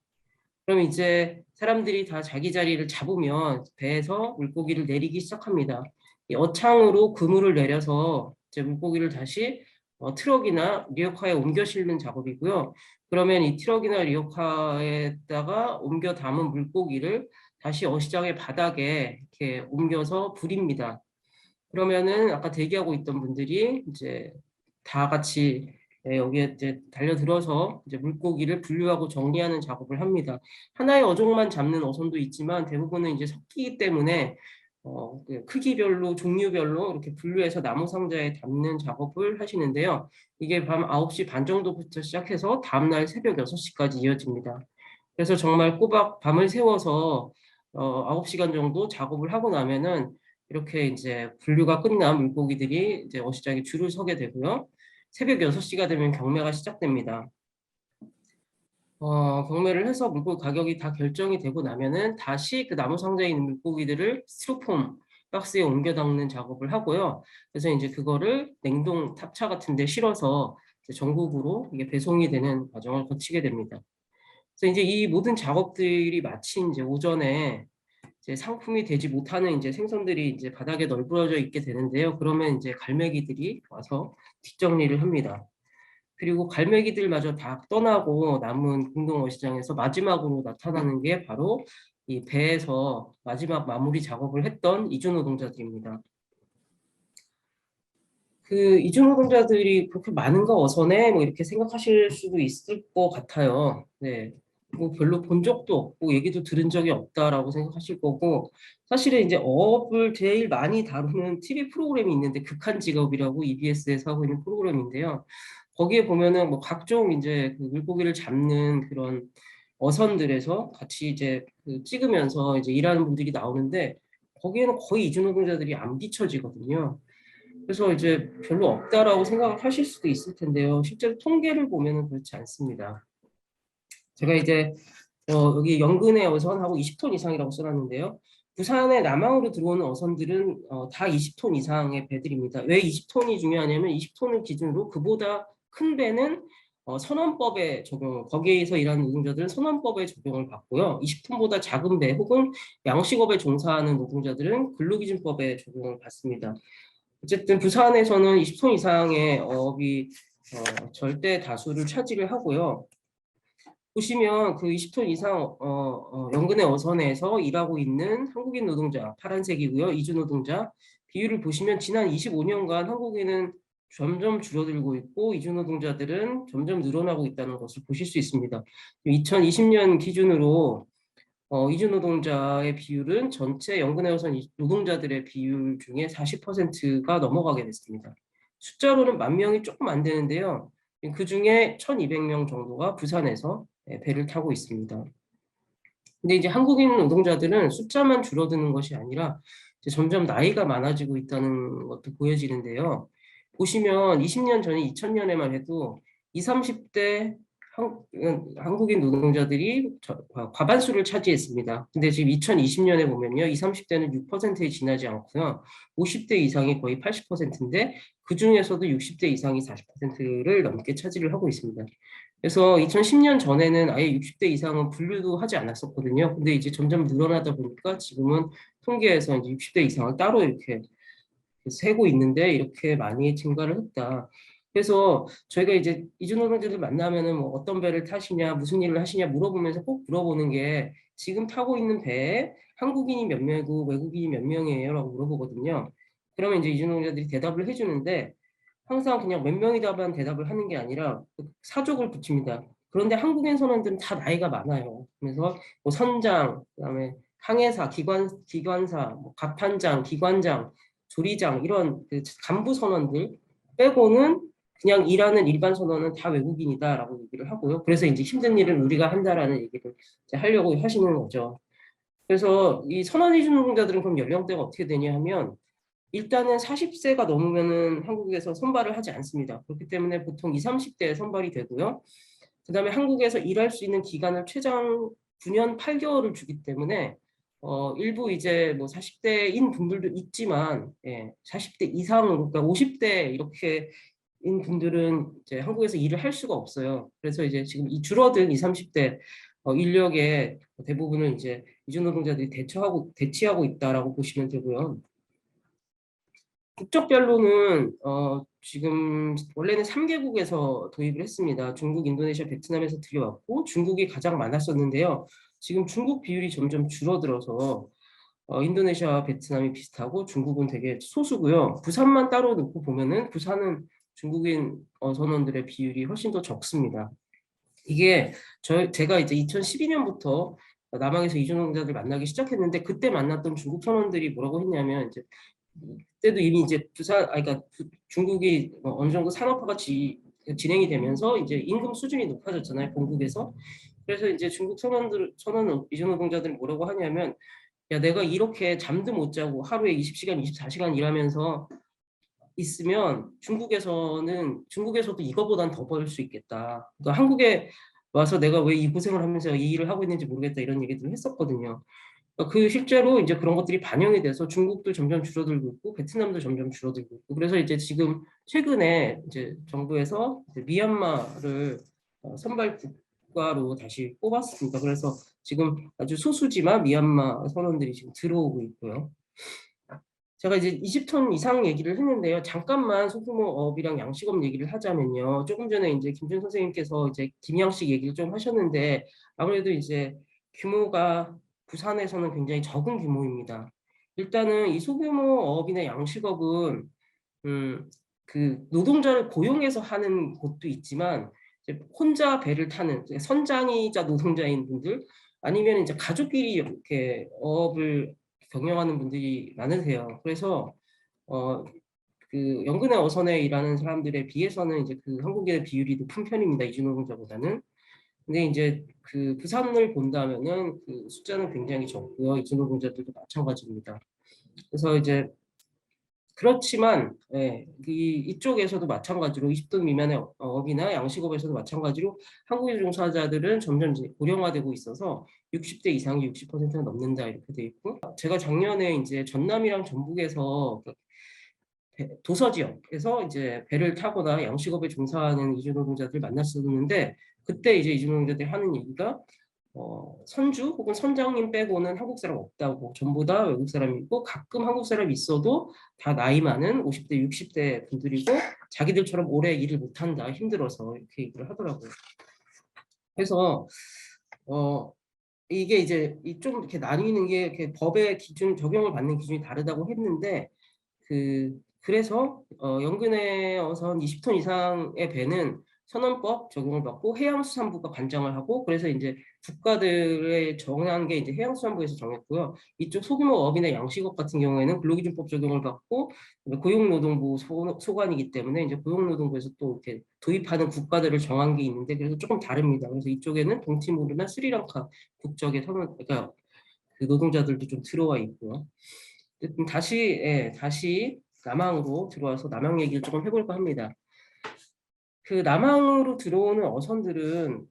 그럼 이제 사람들이 다 자기 자리를 잡으면 배에서 물고기를 내리기 시작합니다. 이 어창으로 그물을 내려서 이제 물고기를 다시 트럭이나 리어카에 옮겨 실는 작업이고요. 그러면 이 트럭이나 리어카에다가 옮겨 담은 물고기를 다시 어시장의 바닥에 이렇게 옮겨서 불입니다. 그러면은 아까 대기하고 있던 분들이 이제 다 같이 여기에 이제 달려들어서 이제 물고기를 분류하고 정리하는 작업을 합니다. 하나의 어종만 잡는 어선도 있지만 대부분은 이제 섞이기 때문에 그 크기별로 종류별로 이렇게 분류해서 나무 상자에 담는 작업을 하시는데요. 이게 밤 9시 반 정도부터 시작해서 다음날 새벽 6시까지 이어집니다. 그래서 정말 꼬박 밤을 새워서 9시간 정도 작업을 하고 나면은 이렇게 이제 분류가 끝난 물고기들이 이제 어시장에 줄을 서게 되고요. 새벽 6시가 되면 경매가 시작됩니다. 경매를 해서 물고기 가격이 다 결정이 되고 나면은 다시 그 나무 상자에 있는 물고기들을 스티로폼 박스에 옮겨 담는 작업을 하고요. 그래서 이제 그거를 냉동 탑차 같은 데 실어서 이제 전국으로 이게 배송이 되는 과정을 거치게 됩니다. 그래서 이제 이 모든 작업들이 마치 이제 오전에 이제 상품이 되지 못하는 이제 생선들이 이제 바닥에 널브러져 있게 되는데요. 그러면 이제 갈매기들이 와서 뒷정리를 합니다. 그리고 갈매기들마저 다 떠나고 남은 공동어시장에서 마지막으로 나타나는 게 바로 이 배에서 마지막 마무리 작업을 했던 이주노동자들입니다. 그 이주노동자들이 그렇게 많은가 어선에 뭐 이렇게 생각하실 수도 있을 것 같아요. 네. 뭐 별로 본 적도 없고 얘기도 들은 적이 없다라고 생각하실 거고 사실은 이제 어업을 제일 많이 다루는 TV 프로그램이 있는데 극한 직업이라고 EBS에서 하고 있는 프로그램인데요. 거기에 보면은 뭐 각종 이제 그 물고기를 잡는 그런 어선들에서 같이 이제 그 찍으면서 이제 일하는 분들이 나오는데 거기에는 거의 이주노동자들이 안 비춰지거든요. 그래서 이제 별로 없다라고 생각을 하실 수도 있을 텐데요. 실제로 통계를 보면은 그렇지 않습니다. 제가 이제 여기 연근의 어선하고 20톤 이상이라고 써놨는데요. 부산의 남항으로 들어오는 어선들은 다 20톤 이상의 배들입니다. 왜 20톤이 중요하냐면 20톤을 기준으로 그보다 큰 배는 선원법에 적용, 거기에서 일하는 노동자들은 선원법에 적용을 받고요. 20톤보다 작은 배 혹은 양식업에 종사하는 노동자들은 근로기준법에 적용을 받습니다. 어쨌든 부산에서는 20톤 이상의 어업이 절대 다수를 차지를 하고요. 보시면 그 20톤 이상 연근의 어선에서 일하고 있는 한국인 노동자 파란색이고요. 이주 노동자 비율을 보시면 지난 25년간 한국인은 점점 줄어들고 있고 이주 노동자들은 점점 늘어나고 있다는 것을 보실 수 있습니다. 2020년 기준으로 이주 노동자의 비율은 전체 연근의 어선 노동자들의 비율 중에 40%가 넘어가게 됐습니다. 숫자로는 10,000명이 조금 안 되는데요. 그 중에 1,200명 정도가 부산에서 배를 타고 있습니다. 근데 이제 한국인 노동자들은 숫자만 줄어드는 것이 아니라 이제 점점 나이가 많아지고 있다는 것도 보여지는데요. 보시면 20년 전에 2000년에만 해도 20, 30대 한국인 노동자들이 과반수를 차지했습니다. 근데 지금 2020년에 보면요. 20, 30대는 6%에 지나지 않고요. 50대 이상이 거의 80%인데 그 중에서도 60대 이상이 40%를 넘게 차지를 하고 있습니다. 그래서 2010년 전에는 아예 60대 이상은 분류도 하지 않았었거든요. 근데 이제 점점 늘어나다 보니까 지금은 통계에서 이제 60대 이상을 따로 이렇게 세고 있는데 이렇게 많이 증가를 했다. 그래서 저희가 이제 이주노동자들 만나면은 뭐 어떤 배를 타시냐, 무슨 일을 하시냐 물어보면서 꼭 물어보는 게 지금 타고 있는 배에 한국인이 몇 명이고 외국인이 몇 명이에요라고 물어보거든요. 그러면 이제 이주노동자들이 대답을 해주는데 항상 그냥 몇 명이다만 대답을 하는 게 아니라 사족을 붙입니다. 그런데 한국인 선원들은 다 나이가 많아요. 그래서 뭐 선장, 그다음에 항해사, 기관사, 뭐 갑판장, 기관장, 조리장 이런 그 간부 선원들 빼고는 그냥 일하는 일반 선원은 다 외국인이다라고 얘기를 하고요. 그래서 이제 힘든 일은 우리가 한다라는 얘기를 이제 하려고 하시는 거죠. 그래서 이 선원 이주 노동자들은 그럼 연령대가 어떻게 되냐 하면 일단은 40세가 넘으면은 한국에서 선발을 하지 않습니다. 그렇기 때문에 보통 20, 30대에 선발이 되고요. 그다음에 한국에서 일할 수 있는 기간을 최장 9년 8개월을 주기 때문에 일부 이제 뭐 40대인 분들도 있지만 40대 이상으로 그러니까 50대 이렇게 인 분들은 이제 한국에서 일을 할 수가 없어요. 그래서 이제 지금 이 줄어든 20, 30대 인력의 대부분을 이제 이주 노동자들이 대체하고 있다라고 보시면 되고요. 국적별로는 지금 원래는 3개국에서 도입을 했습니다. 중국, 인도네시아, 베트남에서 들여왔고 중국이 가장 많았었는데요. 지금 중국 비율이 점점 줄어들어서 인도네시아와 베트남이 비슷하고 중국은 되게 소수고요. 부산만 따로 놓고 보면은 부산은 중국인 선원들의 비율이 훨씬 더 적습니다. 이게 제가 이제 2012년부터 남항에서 이주노동자들 만나기 시작했는데 그때 만났던 중국 선원들이 뭐라고 했냐면 이제 그때도 이미 이제 그러니까 중국이 어느 정도 산업화가 진행이 되면서 이제 임금 수준이 높아졌잖아요, 본국에서. 그래서 이제 중국 선원 이주노동자들이 뭐라고 하냐면, 야, 내가 이렇게 잠도 못 자고 하루에 20시간, 24시간 일하면서 있으면 중국에서도 이거보단 더 벌 수 있겠다. 그러니까 한국에 와서 내가 왜 이 고생을 하면서 이 일을 하고 있는지 모르겠다 이런 얘기들을 했었거든요. 그 실제로 이제 그런 것들이 반영이 돼서 중국도 점점 줄어들고 있고 베트남도 점점 줄어들고 있고 그래서 이제 지금 최근에 이제 정부에서 이제 미얀마를 선발 국가로 다시 뽑았습니다. 그래서 지금 아주 소수지만 미얀마 선원들이 지금 들어오고 있고요. 제가 이제 20톤 이상 얘기를 했는데요. 잠깐만 소규모업이랑 양식업 얘기를 하자면요. 조금 전에 이제 김준 선생님께서 이제 김양식 얘기를 좀 하셨는데 아무래도 이제 규모가 부산에서는 굉장히 적은 규모입니다. 일단은 이 소규모업이나 양식업은 그 노동자를 고용해서 하는 곳도 있지만 이제 혼자 배를 타는 선장이자 노동자인 분들 아니면 이제 가족끼리 이렇게 어업을 경영하는 분들이 많으세요. 그래서 그 연근의 어선에 일하는 사람들에 비해서는 이제 그 한국인의 비율이 높은 편입니다. 이주노동자보다는. 근데 이제 그 부산을 본다면은 그 숫자는 굉장히 적고요. 이주노동자들도 마찬가지입니다. 그래서 이제 그렇지만 이쪽에서도 마찬가지로 20돈 미만의 업이나 양식업에서도 마찬가지로 한국인 종사자들은 점점 이제 고령화되고 있어서 60대 이상이 60%가 넘는다 이렇게 돼 있고 제가 작년에 이제 전남이랑 전북에서 도서 지역에서 이제 배를 타거나 양식업에 종사하는 이주노동자들 만났었는데 그때 이제 이주노동자들이 하는 얘기가 선주 혹은 선장님 빼고는 한국 사람 없다고 전부 다 외국 사람이고 가끔 한국 사람이 있어도 다 나이 많은 50대 60대 분들이고 자기들처럼 오래 일을 못한다 힘들어서 이렇게 얘기를 하더라고요. 그래서 이게 이제 좀 이렇게 나뉘는 게 이렇게 법의 기준 적용을 받는 기준이 다르다고 했는데 그래서 연근해 어선 20톤 이상의 배는 선원법 적용을 받고 해양수산부가 관장을 하고 그래서 이제 국가들의 정한 게 이제 해양수산부에서 정했고요. 이쪽 소규모 업이나 양식업 같은 경우에는 근로기준법 적용을 받고 고용노동부 소관이기 때문에 이제 고용노동부에서 또 이렇게 도입하는 국가들을 정한 게 있는데 그래서 조금 다릅니다. 그래서 이쪽에는 동티모르나 스리랑카 국적의 그러니까 그 노동자들도 좀 들어와 있고요. 다시 남항으로 들어와서 남항 얘기를 조금 해볼까 합니다. 그 남항으로 들어오는 어선들을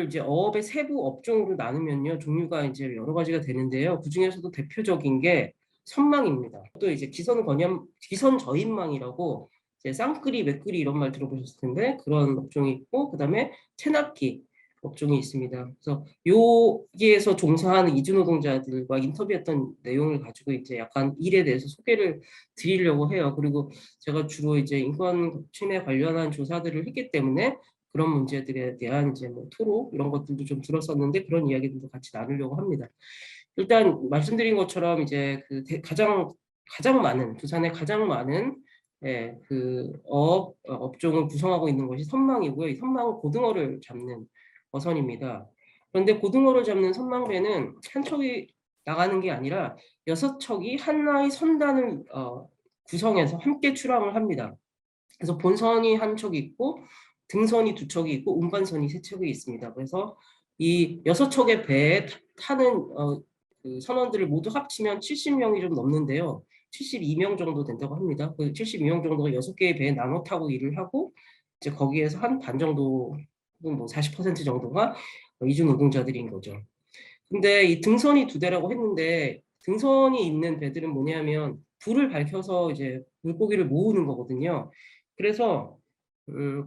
이제 어업의 세부 업종으로 나누면요 종류가 이제 여러 가지가 되는데요. 그 중에서도 대표적인 게 선망입니다. 또 이제 기선 저인망이라고 이제 쌍끌이, 맥끌이 이런 말 들어보셨을 텐데 그런 업종이 있고 그다음에 체납기 업종이 있습니다. 그래서 여기에서 종사하는 이주노동자들과 인터뷰했던 내용을 가지고 이제 약간 일에 대해서 소개를 드리려고 해요. 그리고 제가 주로 이제 인권 침해 관련한 조사들을 했기 때문에 그런 문제들에 대한 이제 뭐 토로 이런 것들도 좀 들었었는데 그런 이야기들도 같이 나누려고 합니다. 일단 말씀드린 것처럼 이제 그 가장 많은 부산에 가장 많은 그 업종을 구성하고 있는 것이 선망이고요. 이 선망은 고등어를 잡는 어선입니다. 그런데 고등어를 잡는 선망배는 한 척이 나가는 게 아니라 6척이 하나의 선단을 구성해서 함께 출항을 합니다. 그래서 본선이 한 척이 있고 등선이 2척이 있고 운반선이 3척이 있습니다. 그래서 이 6척의 배에 타는 그 선원들을 모두 합치면 70명이 좀 넘는데요. 72명 정도 된다고 합니다. 그 72명 정도가 6개의 배에 나눠 타고 일을 하고 이제 거기에서 한 반 정도 혹은 뭐 40% 정도가 이주 노동자들인 거죠. 근데 이 등선이 2대라고 했는데 등선이 있는 배들은 뭐냐면 불을 밝혀서 이제 물고기를 모으는 거거든요. 그래서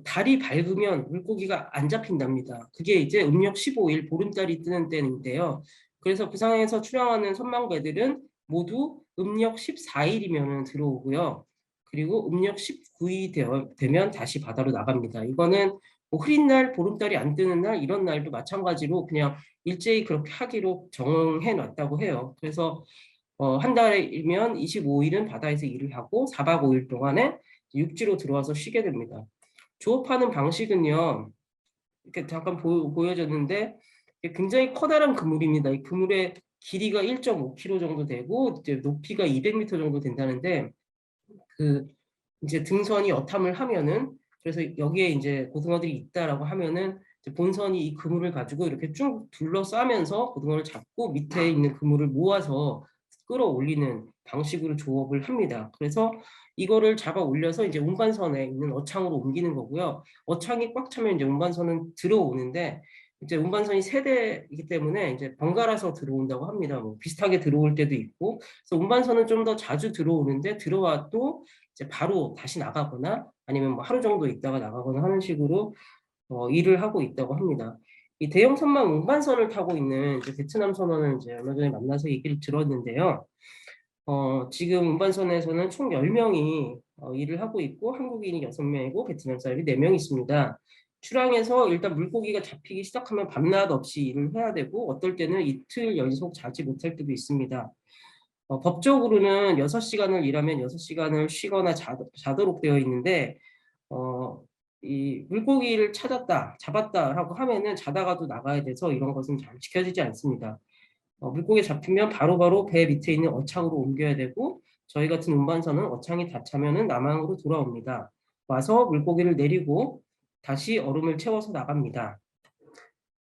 달이 밝으면 물고기가 안 잡힌답니다. 그게 이제 음력 15일 보름달이 뜨는 때인데요. 그래서 부산에서 출항하는 선망배들은 모두 음력 14일이면 들어오고요. 그리고 음력 19일 되면 다시 바다로 나갑니다. 이거는 뭐 흐린 날, 보름달이 안 뜨는 날 이런 날도 마찬가지로 그냥 일제히 그렇게 하기로 정해 놨다고 해요. 그래서 한 달이면 25일은 바다에서 일을 하고 4박 5일 동안에 육지로 들어와서 쉬게 됩니다. 조업하는 방식은요. 이렇게 잠깐 보여줬는데 굉장히 커다란 그물입니다. 이 그물의 길이가 1.5km 정도 되고 이제 높이가 200m 정도 된다는데 그 이제 등선이 어탐을 하면은 그래서 여기에 이제 고등어들이 있다라고 하면은 이제 본선이 이 그물을 가지고 이렇게 쭉 둘러싸면서 고등어를 잡고 밑에 있는 그물을 모아서 끌어올리는 방식으로 조업을 합니다. 그래서 이거를 잡아 올려서 이제 운반선에 있는 어창으로 옮기는 거고요. 어창이 꽉 차면 이제 운반선은 들어오는데 이제 운반선이 세 대이기 때문에 이제 번갈아서 들어온다고 합니다. 뭐 비슷하게 들어올 때도 있고, 그래서 운반선은 좀 더 자주 들어오는데 들어와도 이제 바로 다시 나가거나 아니면 뭐 하루 정도 있다가 나가거나 하는 식으로 일을 하고 있다고 합니다. 이 대형 선박 운반선을 타고 있는 이제 베트남 선원을 이제 얼마 전에 만나서 얘기를 들었는데요. 지금 운반선에서는 총 10명이 일을 하고 있고 한국인이 6명이고 베트남 사람이 4명 있습니다. 출항해서 일단 물고기가 잡히기 시작하면 밤낮 없이 일을 해야 되고 어떨 때는 이틀 연속 자지 못할 때도 있습니다. 법적으로는 6시간을 일하면 6시간을 쉬거나 자도록 되어 있는데 이 물고기를 잡았다라고 하면은 자다가도 나가야 돼서 이런 것은 잘 지켜지지 않습니다. 물고기 잡히면 바로바로 배 밑에 있는 어창으로 옮겨야 되고 저희 같은 운반선은 어창이 다 차면은 남항으로 돌아옵니다. 와서 물고기를 내리고 다시 얼음을 채워서 나갑니다.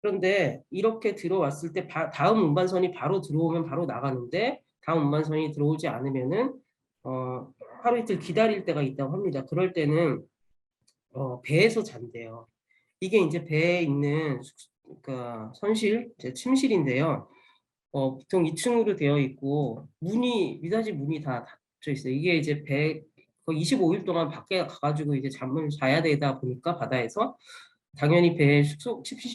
그런데 이렇게 들어왔을 때 다음 운반선이 바로 들어오면 바로 나가는데 다음 운반선이 들어오지 않으면은 하루 이틀 기다릴 때가 있다고 합니다. 그럴 때는 배에서 잔대요. 이게 이제 배에 있는 그러니까 선실, 이제 침실인데요. 보통 2층으로 되어 있고 미닫이 문이 다 닫혀 있어요. 이게 이제 배 거의 25일 동안 밖에 가가지고 이제 잠을 자야 되다 보니까 바다에서 당연히 배에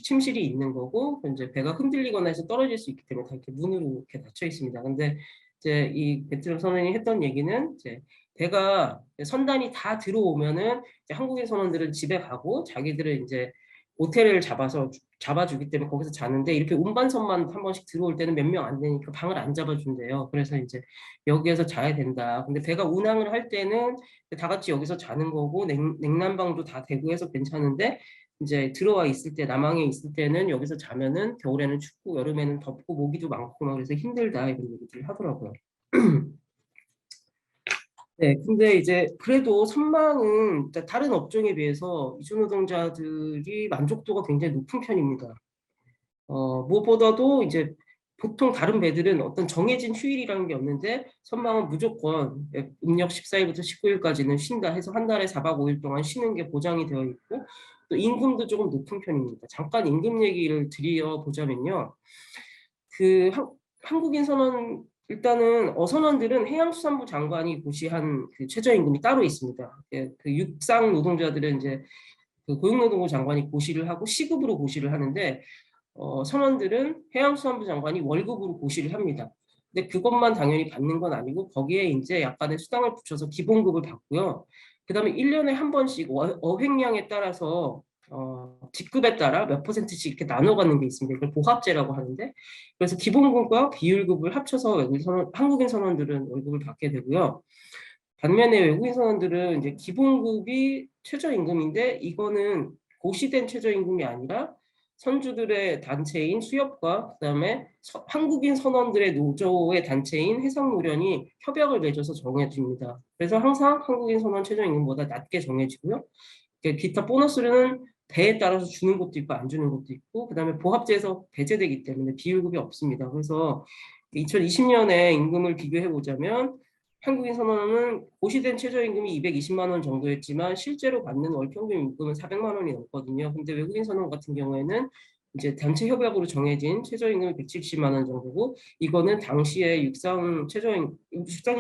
침실이 있는 거고 이제 배가 흔들리거나 해서 떨어질 수 있기 때문에 다 이렇게 문으로 이렇게 닫혀 있습니다. 근데 이제 이 베트남 선원이 했던 얘기는 이제 배가 선단이 다 들어오면은 이제 한국인 선원들은 집에 가고 자기들은 이제 호텔을 잡아주기 때문에 거기서 자는데 이렇게 운반선만 한 번씩 들어올 때는 몇 명 안 되니까 방을 안 잡아준대요. 그래서 이제 여기에서 자야 된다. 근데 배가 운항을 할 때는 다 같이 여기서 자는 거고 냉난방도 다 되고 해서 괜찮은데 이제 들어와 있을 때 남항에 있을 때는 여기서 자면은 겨울에는 춥고 여름에는 덥고 모기도 많고 막 그래서 힘들다 이런 얘기들을 하더라고요. 네, 근데 이제 그래도 선망은 다른 업종에 비해서 이주 노동자들이 만족도가 굉장히 높은 편입니다. 무엇보다도 이제 보통 다른 배들은 어떤 정해진 휴일이라는 게 없는데 선망은 무조건 음력 14일부터 19일까지는 쉰다 해서 한 달에 4박 5일 동안 쉬는 게 보장이 되어 있고 또 임금도 조금 높은 편입니다. 잠깐 임금 얘기를 드려보자면요. 그 한국인 선원 일단은 선원들은 해양수산부 장관이 고시한 그 최저임금이 따로 있습니다. 그 육상 노동자들은 이제 그 고용노동부 장관이 고시를 하고 시급으로 고시를 하는데 선원들은 해양수산부 장관이 월급으로 고시를 합니다. 근데 그것만 당연히 받는 건 아니고 거기에 이제 약간의 수당을 붙여서 기본급을 받고요. 그다음에 1년에 한 번씩 어획량에 따라서 직급에 따라 몇 %씩 이렇게 나눠 가는 게 있습니다. 이걸 보합제라고 하는데 그래서 기본급과 비율급을 합쳐서 한국인 선원들은 월급을 받게 되고요. 반면에 외국인 선원들은 이제 기본급이 최저임금인데 이거는 고시된 최저임금이 아니라 선주들의 단체인 수협과 그다음에 한국인 선원들의 노조의 단체인 해상노련이 협약을 맺어서 정해집니다. 그래서 항상 한국인 선원 최저임금보다 낮게 정해지고요. 기타 보너스는 배에 따라서 주는 것도 있고 안 주는 것도 있고 그다음에 보합제에서 배제되기 때문에 비율급이 없습니다. 그래서 2020년에 임금을 비교해 보자면 한국인 선원은 고시된 최저임금이 220만 원 정도였지만 실제로 받는 월 평균 임금은 400만 원이 넘거든요. 근데 외국인 선원 같은 경우에는 이제 단체 협약으로 정해진 최저임금이 170만 원 정도고 이거는 당시에 육상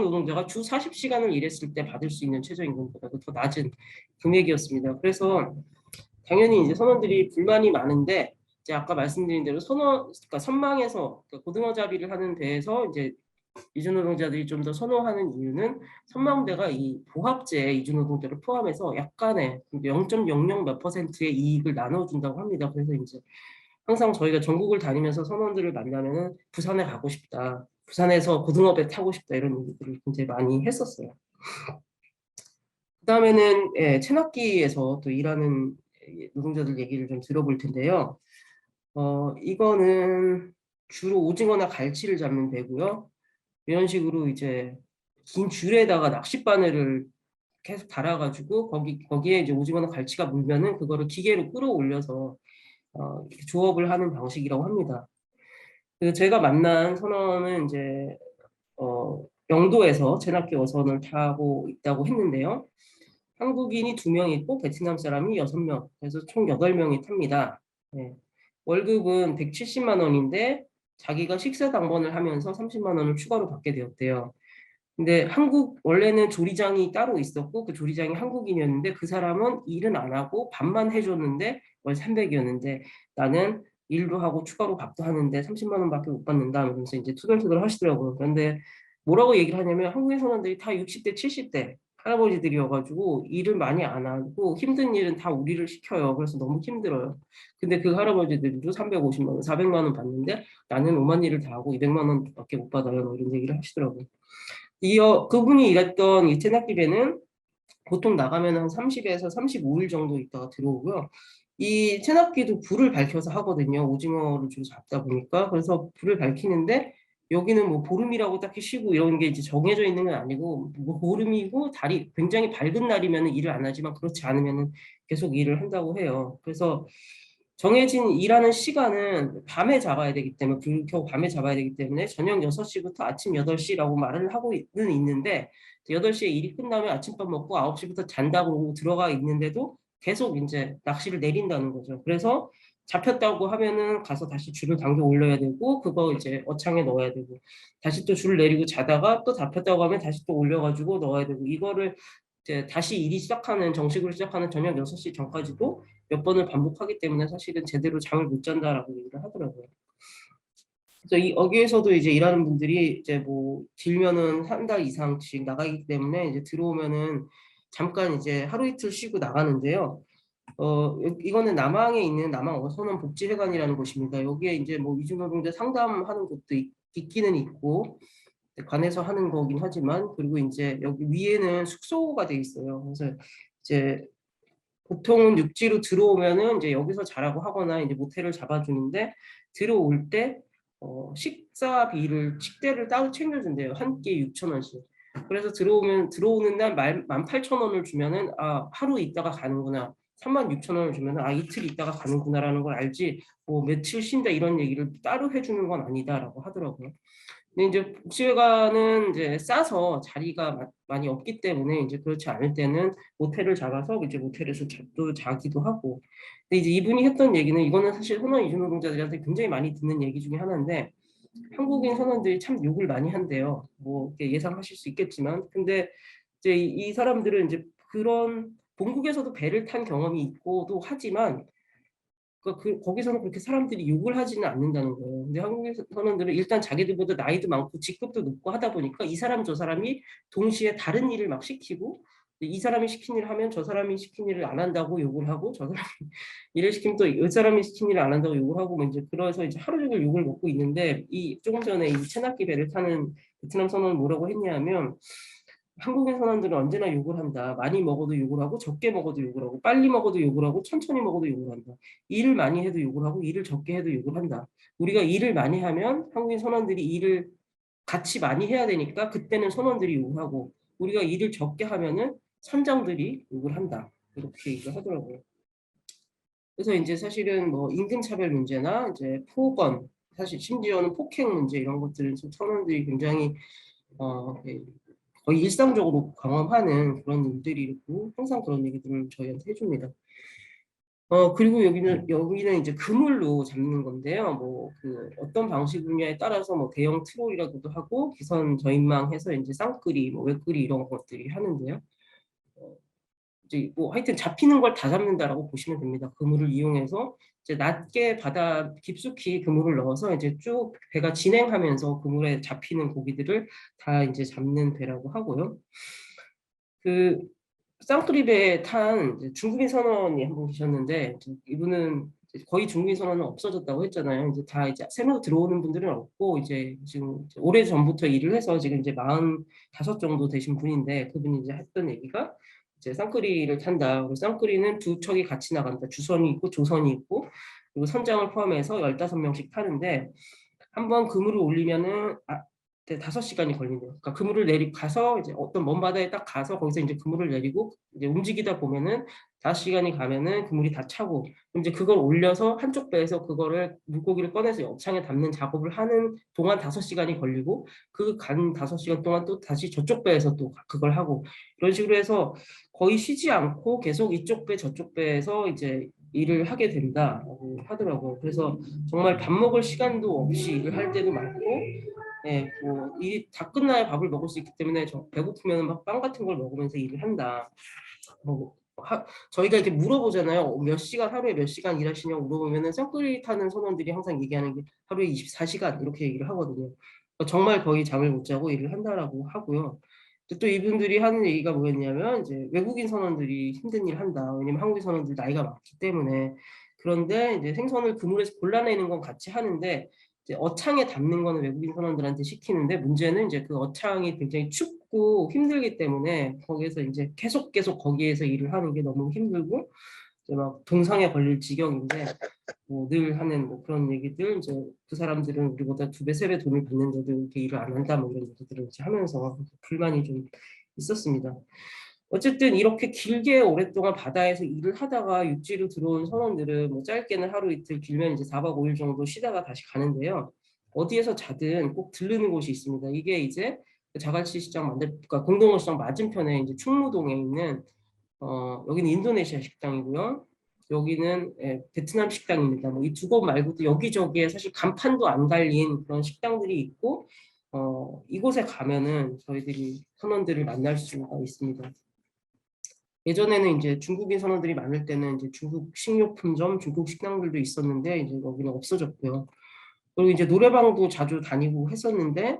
노동자가 주 40시간을 일했을 때 받을 수 있는 최저임금보다도 더 낮은 금액이었습니다. 그래서 당연히 이제 선원들이 불만이 많은데 이제 아까 말씀드린 대로 그러니까 선망에서 그러니까 고등어잡이를 하는 배에서 이제 이주노동자들이 좀 더 선호하는 이유는 선망대가 이 보합제 이주노동자를 포함해서 약간의 0.00 몇 퍼센트의 이익을 나눠준다고 합니다. 그래서 이제 항상 저희가 전국을 다니면서 선원들을 만나면은 부산에 가고 싶다, 부산에서 고등어배 타고 싶다 이런 얘기들을 굉장히 많이 했었어요. 그다음에는 체납기에서 또 일하는 노동자들 얘기를 좀 들어볼 텐데요. 이거는 주로 오징어나 갈치를 잡는 배고요. 이런 식으로 이제 긴 줄에다가 낚싯바늘을 계속 달아가지고 거기에 이제 오징어나 갈치가 물면은 그거를 기계로 끌어올려서 이렇게 조업을 하는 방식이라고 합니다. 그래서 제가 만난 선원은 이제 영도에서 체납기 어선을 타고 있다고 했는데요. 한국인이 2명 있고 베트남 사람이 6명, 그래서 총 8명이 탑니다. 네. 월급은 170만 원인데 자기가 식사 당번을 하면서 30만 원을 추가로 받게 되었대요. 근데 원래는 조리장이 따로 있었고 그 조리장이 한국인이었는데 그 사람은 일은 안 하고 밥만 해줬는데 월 300이었는데 나는 일도 하고 추가로 밥도 하는데 30만 원밖에 못 받는다 하면서 이제 투덜투덜 하시더라고요. 그런데 뭐라고 얘기를 하냐면 한국인 선원들이 다 60대 70대 할아버지들이어가지고 일을 많이 안 하고 힘든 일은 다 우리를 시켜요. 그래서 너무 힘들어요. 근데 그 할아버지들도 350만 원, 400만 원 받는데 나는 5만 일을 다 하고 200만 원밖에 못 받아요. 뭐 이런 얘기를 하시더라고요. 그분이 일했던 이 체납기배는 보통 나가면 한 30에서 35일 정도 있다가 들어오고요. 이 체납기도 불을 밝혀서 하거든요. 오징어를 주로 잡다 보니까. 그래서 불을 밝히는데 여기는 뭐 보름이라고 딱히 쉬고 이런 게 이제 정해져 있는 건 아니고 뭐 보름이고 달이 굉장히 밝은 날이면 일을 안 하지만 그렇지 않으면 계속 일을 한다고 해요. 그래서 정해진 일하는 시간은 밤에 잡아야 되기 때문에 불 켜고 밤에 잡아야 되기 때문에 저녁 6시부터 아침 8시라고 말을 하고는 있는데 8시에 일이 끝나면 아침밥 먹고 9시부터 잔다고 들어가 있는데도 계속 이제 낚시를 내린다는 거죠. 그래서 잡혔다고 하면은 가서 다시 줄을 당겨 올려야 되고 그거 이제 어창에 넣어야 되고 다시 또 줄을 내리고 자다가 또 잡혔다고 하면 다시 또 올려가지고 넣어야 되고 이거를 이제 다시 일이 정식으로 시작하는 저녁 6시 전까지도 몇 번을 반복하기 때문에 사실은 제대로 잠을 못 잔다라고 얘기를 하더라고요. 그래서 여기에서도 이제 일하는 분들이 이제 뭐 길면은 한 달 이상씩 나가기 때문에 이제 들어오면은 잠깐 이제 하루 이틀 쉬고 나가는데요. 이거는 남항에 있는 남항 어선원 복지회관이라는 곳입니다. 여기에 이제 뭐 이주노동자 상담하는 곳도 있기는 있고 관에서 하는 거긴 하지만 그리고 이제 여기 위에는 숙소가 돼 있어요. 그래서 이제 보통은 육지로 들어오면은 이제 여기서 자라고 하거나 이제 모텔을 잡아주는데 들어올 때 식대를 따로 챙겨준대요. 한 끼에 6,000원씩. 그래서 들어오는 날 18,000원을 주면은 하루 있다가 가는구나. 36,000원을 주면은 이틀 있다가 가는구나라는 걸 알지 뭐 며칠 쉰다 이런 얘기를 따로 해주는 건 아니다라고 하더라고요. 근데 이제 복지회관은 이제 싸서 자리가 많이 없기 때문에 이제 그렇지 않을 때는 모텔을 잡아서 이제 모텔에서 또 자기도 하고. 근데 이제 이분이 했던 얘기는 이거는 사실 선원 이주 노동자들한테 굉장히 많이 듣는 얘기 중에 하나인데 한국인 선원들이 참 욕을 많이 한대요. 뭐 예상하실 수 있겠지만, 근데 이제 이 사람들은 이제 그런 본국에서도 배를 탄 경험이 있고도 하지만 거기서는 그렇게 사람들이 욕을 하지는 않는다는 거예요. 근데 한국인 선원들은 일단 자기들보다 나이도 많고 직급도 높고 하다 보니까 이 사람 저 사람이 동시에 다른 일을 막 시키고 이 사람이 시킨 일을 하면 저 사람이 시킨 일을 안 한다고 욕을 하고 저 사람이 일을 시키면 또 이 사람이 시킨 일을 안 한다고 욕을 하고 뭐 이제 그래서 이제 하루 종일 욕을 먹고 있는데 조금 전에 이 체납기 배를 타는 베트남 선원은 뭐라고 했냐면 한국인 선원들은 언제나 욕을 한다. 많이 먹어도 욕을 하고 적게 먹어도 욕을 하고 빨리 먹어도 욕을 하고 천천히 먹어도 욕을 한다. 일을 많이 해도 욕을 하고 일을 적게 해도 욕을 한다. 우리가 일을 많이 하면 한국인 선원들이 일을 같이 많이 해야 되니까 그때는 선원들이 욕을 하고 우리가 일을 적게 하면은 선장들이 욕을 한다. 이렇게 얘기를 하더라고요. 그래서 이제 사실은 뭐 임금차별 문제나 이제 포건, 사실 심지어는 폭행 문제 이런 것들은 선원들이 굉장히 거의 일상적으로 경험하는 그런 일들이고 항상 그런 얘기들을 저희한테 해줍니다. 그리고 여기는 이제 그물로 잡는 건데요. 뭐 그 어떤 방식이냐에 따라서 뭐 대형 트롤이라고도 하고 기선 저인망해서 이제 쌍끌이, 뭐 외끌이 이런 것들이 하는데요. 이제 뭐 하여튼 잡히는 걸 다 잡는다라고 보시면 됩니다. 그물을 이용해서 이제 낮게 바다 깊숙이 그물을 넣어서 이제 쭉 배가 진행하면서 그물에 잡히는 고기들을 다 이제 잡는 배라고 하고요. 그 쌍크립에 탄 이제 중국인 선원이 한 분 계셨는데 이분은 이제 거의 중국인 선원은 없어졌다고 했잖아요. 이제 다 이제 새로 들어오는 분들은 없고 이제 지금 오래 전부터 일을 해서 지금 이제 45 정도 되신 분인데 그분이 이제 했던 얘기가 이제 쌍크리를 탄다. 그리고 쌍크리는 두 척이 같이 나간다. 주선이 있고 조선이 있고 그리고 선장을 포함해서 15명씩 타는데 한 번 그물을 올리면은 5시간이 걸린대요. 그러니까 그물을 가서 이제 어떤 먼 바다에 딱 가서 거기서 이제 그물을 내리고 이제 움직이다 보면은 5시간이 가면은 그물이 다 차고 그럼 이제 그걸 올려서 한쪽 배에서 그거를 물고기를 꺼내서 옆창에 담는 작업을 하는 동안 5시간이 걸리고 그 간 5시간 동안 또 다시 저쪽 배에서 또 그걸 하고 이런 식으로 해서 거의 쉬지 않고 계속 이쪽 배 저쪽 배에서 이제 일을 하게 된다고 하더라고요. 그래서 정말 밥 먹을 시간도 없이 일을 할 때도 많고 네, 뭐 일이 다 끝나야 밥을 먹을 수 있기 때문에 배고프면 막 빵 같은 걸 먹으면서 일을 한다. 뭐 저희가 이렇게 물어보잖아요. 몇 시간 하루에 몇 시간 일하시냐고 물어보면은 쌍끌이 타는 선원들이 항상 얘기하는 게 하루에 24시간 이렇게 얘기를 하거든요. 그러니까 정말 거의 잠을 못 자고 일을 한다라고 하고요. 또 이분들이 하는 얘기가 뭐였냐면 이제 외국인 선원들이 힘든 일 한다. 왜냐면 한국인 선원들 나이가 많기 때문에. 그런데 이제 생선을 그물에서 골라내는 건 같이 하는데 이제 어창에 담는 거는 외국인 선원들한테 시키는데 문제는 이제 그 어창이 굉장히 춥고 힘들기 때문에 거기에서 이제 계속 거기에서 일을 하는 게 너무 힘들고 이제 막 동상에 걸릴 지경인데 뭐 늘 하는 뭐 그런 얘기들 이제 그 사람들은 우리보다 2배, 3배 돈을 받는데도 이렇게 일을 안 한다 뭐 이런 얘기들을 이제 하면서 불만이 좀 있었습니다. 어쨌든 이렇게 길게 오랫동안 바다에서 일을 하다가 육지로 들어온 선원들은 뭐 짧게는 하루 이틀 길면 이제 4박 5일 정도 쉬다가 다시 가는데요. 어디에서 자든 꼭 들르는 곳이 있습니다. 이게 이제 자갈치 시장 그러니까 공동어 시장 맞은편에 이제 충무동에 있는 여기는 인도네시아 식당이고요. 여기는 베트남 식당입니다. 뭐 이 두 곳 말고도 여기저기에 사실 간판도 안 달린 그런 식당들이 있고 이곳에 가면은 저희들이 선원들을 만날 수가 있습니다. 예전에는 이제 중국인 선원들이 많을 때는 이제 중국 식료품점, 중국 식당들도 있었는데 이제 여기는 없어졌고요. 그리고 이제 노래방도 자주 다니고 했었는데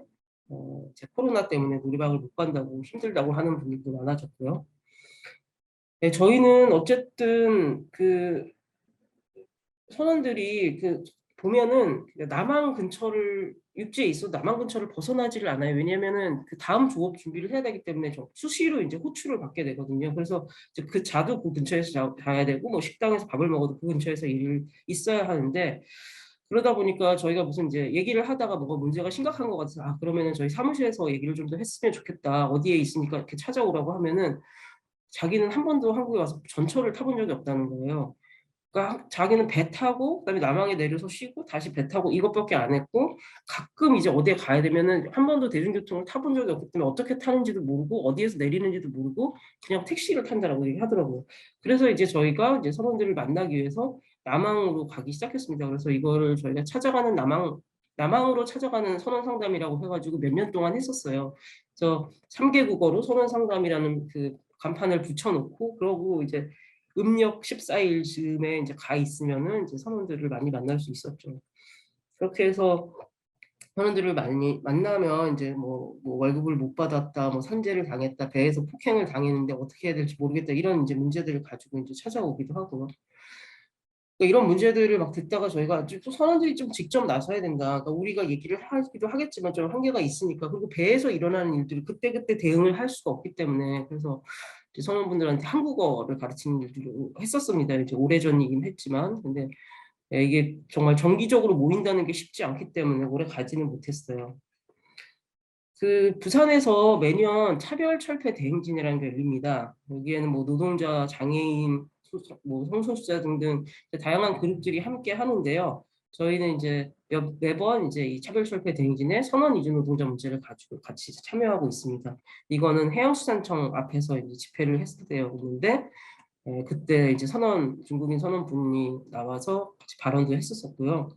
이제 코로나 때문에 노래방을 못 간다고 힘들다고 하는 분들도 많아졌고요. 네, 저희는 어쨌든 그 선원들이 그 보면은 남항 근처를 육지에 있어 남항 근처를 벗어나지를 않아요. 왜냐면은 그 다음 조업 준비를 해야 되기 때문에 수시로 이제 호출을 받게 되거든요. 그래서 이제 그 자도 그 근처에서 자야 되고 뭐 식당에서 밥을 먹어도 그 근처에서 일을 있어야 하는데 그러다 보니까 저희가 무슨 이제 얘기를 하다가 뭐가 문제가 심각한 것 같아서 그러면은 저희 사무실에서 얘기를 좀 더 했으면 좋겠다. 어디에 있으니까 이렇게 찾아오라고 하면은 자기는 한 번도 한국에 와서 전철을 타본 적이 없다는 거예요. 그러니까 자기는 배 타고 그다음에 남항에 내려서 쉬고 다시 배 타고 이것밖에 안 했고 가끔 이제 어디에 가야 되면은 한 번도 대중교통을 타본 적이 없기 때문에 어떻게 타는지도 모르고 어디에서 내리는지도 모르고 그냥 택시를 탄다라고 얘기하더라고요. 그래서 이제 저희가 이제 선원들을 만나기 위해서 남항으로 가기 시작했습니다. 그래서 이거를 저희가 찾아가는 남항으로 찾아가는 선원 상담이라고 해가지고 몇 년 동안 했었어요. 그래서 3개 국어로 선원 상담이라는 그 간판을 붙여놓고 그러고 이제 음력 14일 즈음에 이제 가 있으면은 이제 선원들을 많이 만날 수 있었죠. 그렇게 해서 선원들을 많이 만나면 이제 뭐 월급을 못 받았다, 뭐 산재를 당했다, 배에서 폭행을 당했는데 어떻게 해야 될지 모르겠다 이런 이제 문제들을 가지고 이제 찾아오기도 하고. 그러니까 이런 문제들을 막 듣다가 저희가 또 선원들이 좀 직접 나서야 된다. 그러니까 우리가 얘기를 하기도 하겠지만 좀 한계가 있으니까 그리고 배에서 일어나는 일들을 그때그때 대응을 할 수가 없기 때문에 그래서 선원분들한테 한국어를 가르치는 일들을 했었습니다. 이제 오래전이긴 했지만 근데 이게 정말 정기적으로 모인다는 게 쉽지 않기 때문에 오래 가지는 못했어요. 그 부산에서 매년 차별철폐 대행진이라는 게 열립니다. 여기에는 뭐 노동자, 장애인, 뭐 성소수자 등등 다양한 그룹들이 함께 하는데요. 저희는 이제 매번 이제 이 차별철폐 대행진에 선원 이주 노동자 문제를 가지고 같이 참여하고 있습니다. 이거는 해양수산청 앞에서 이제 집회를 했을 때였는데 그때 이제 중국인 선원분이 나와서 같이 발언도 했었었고요.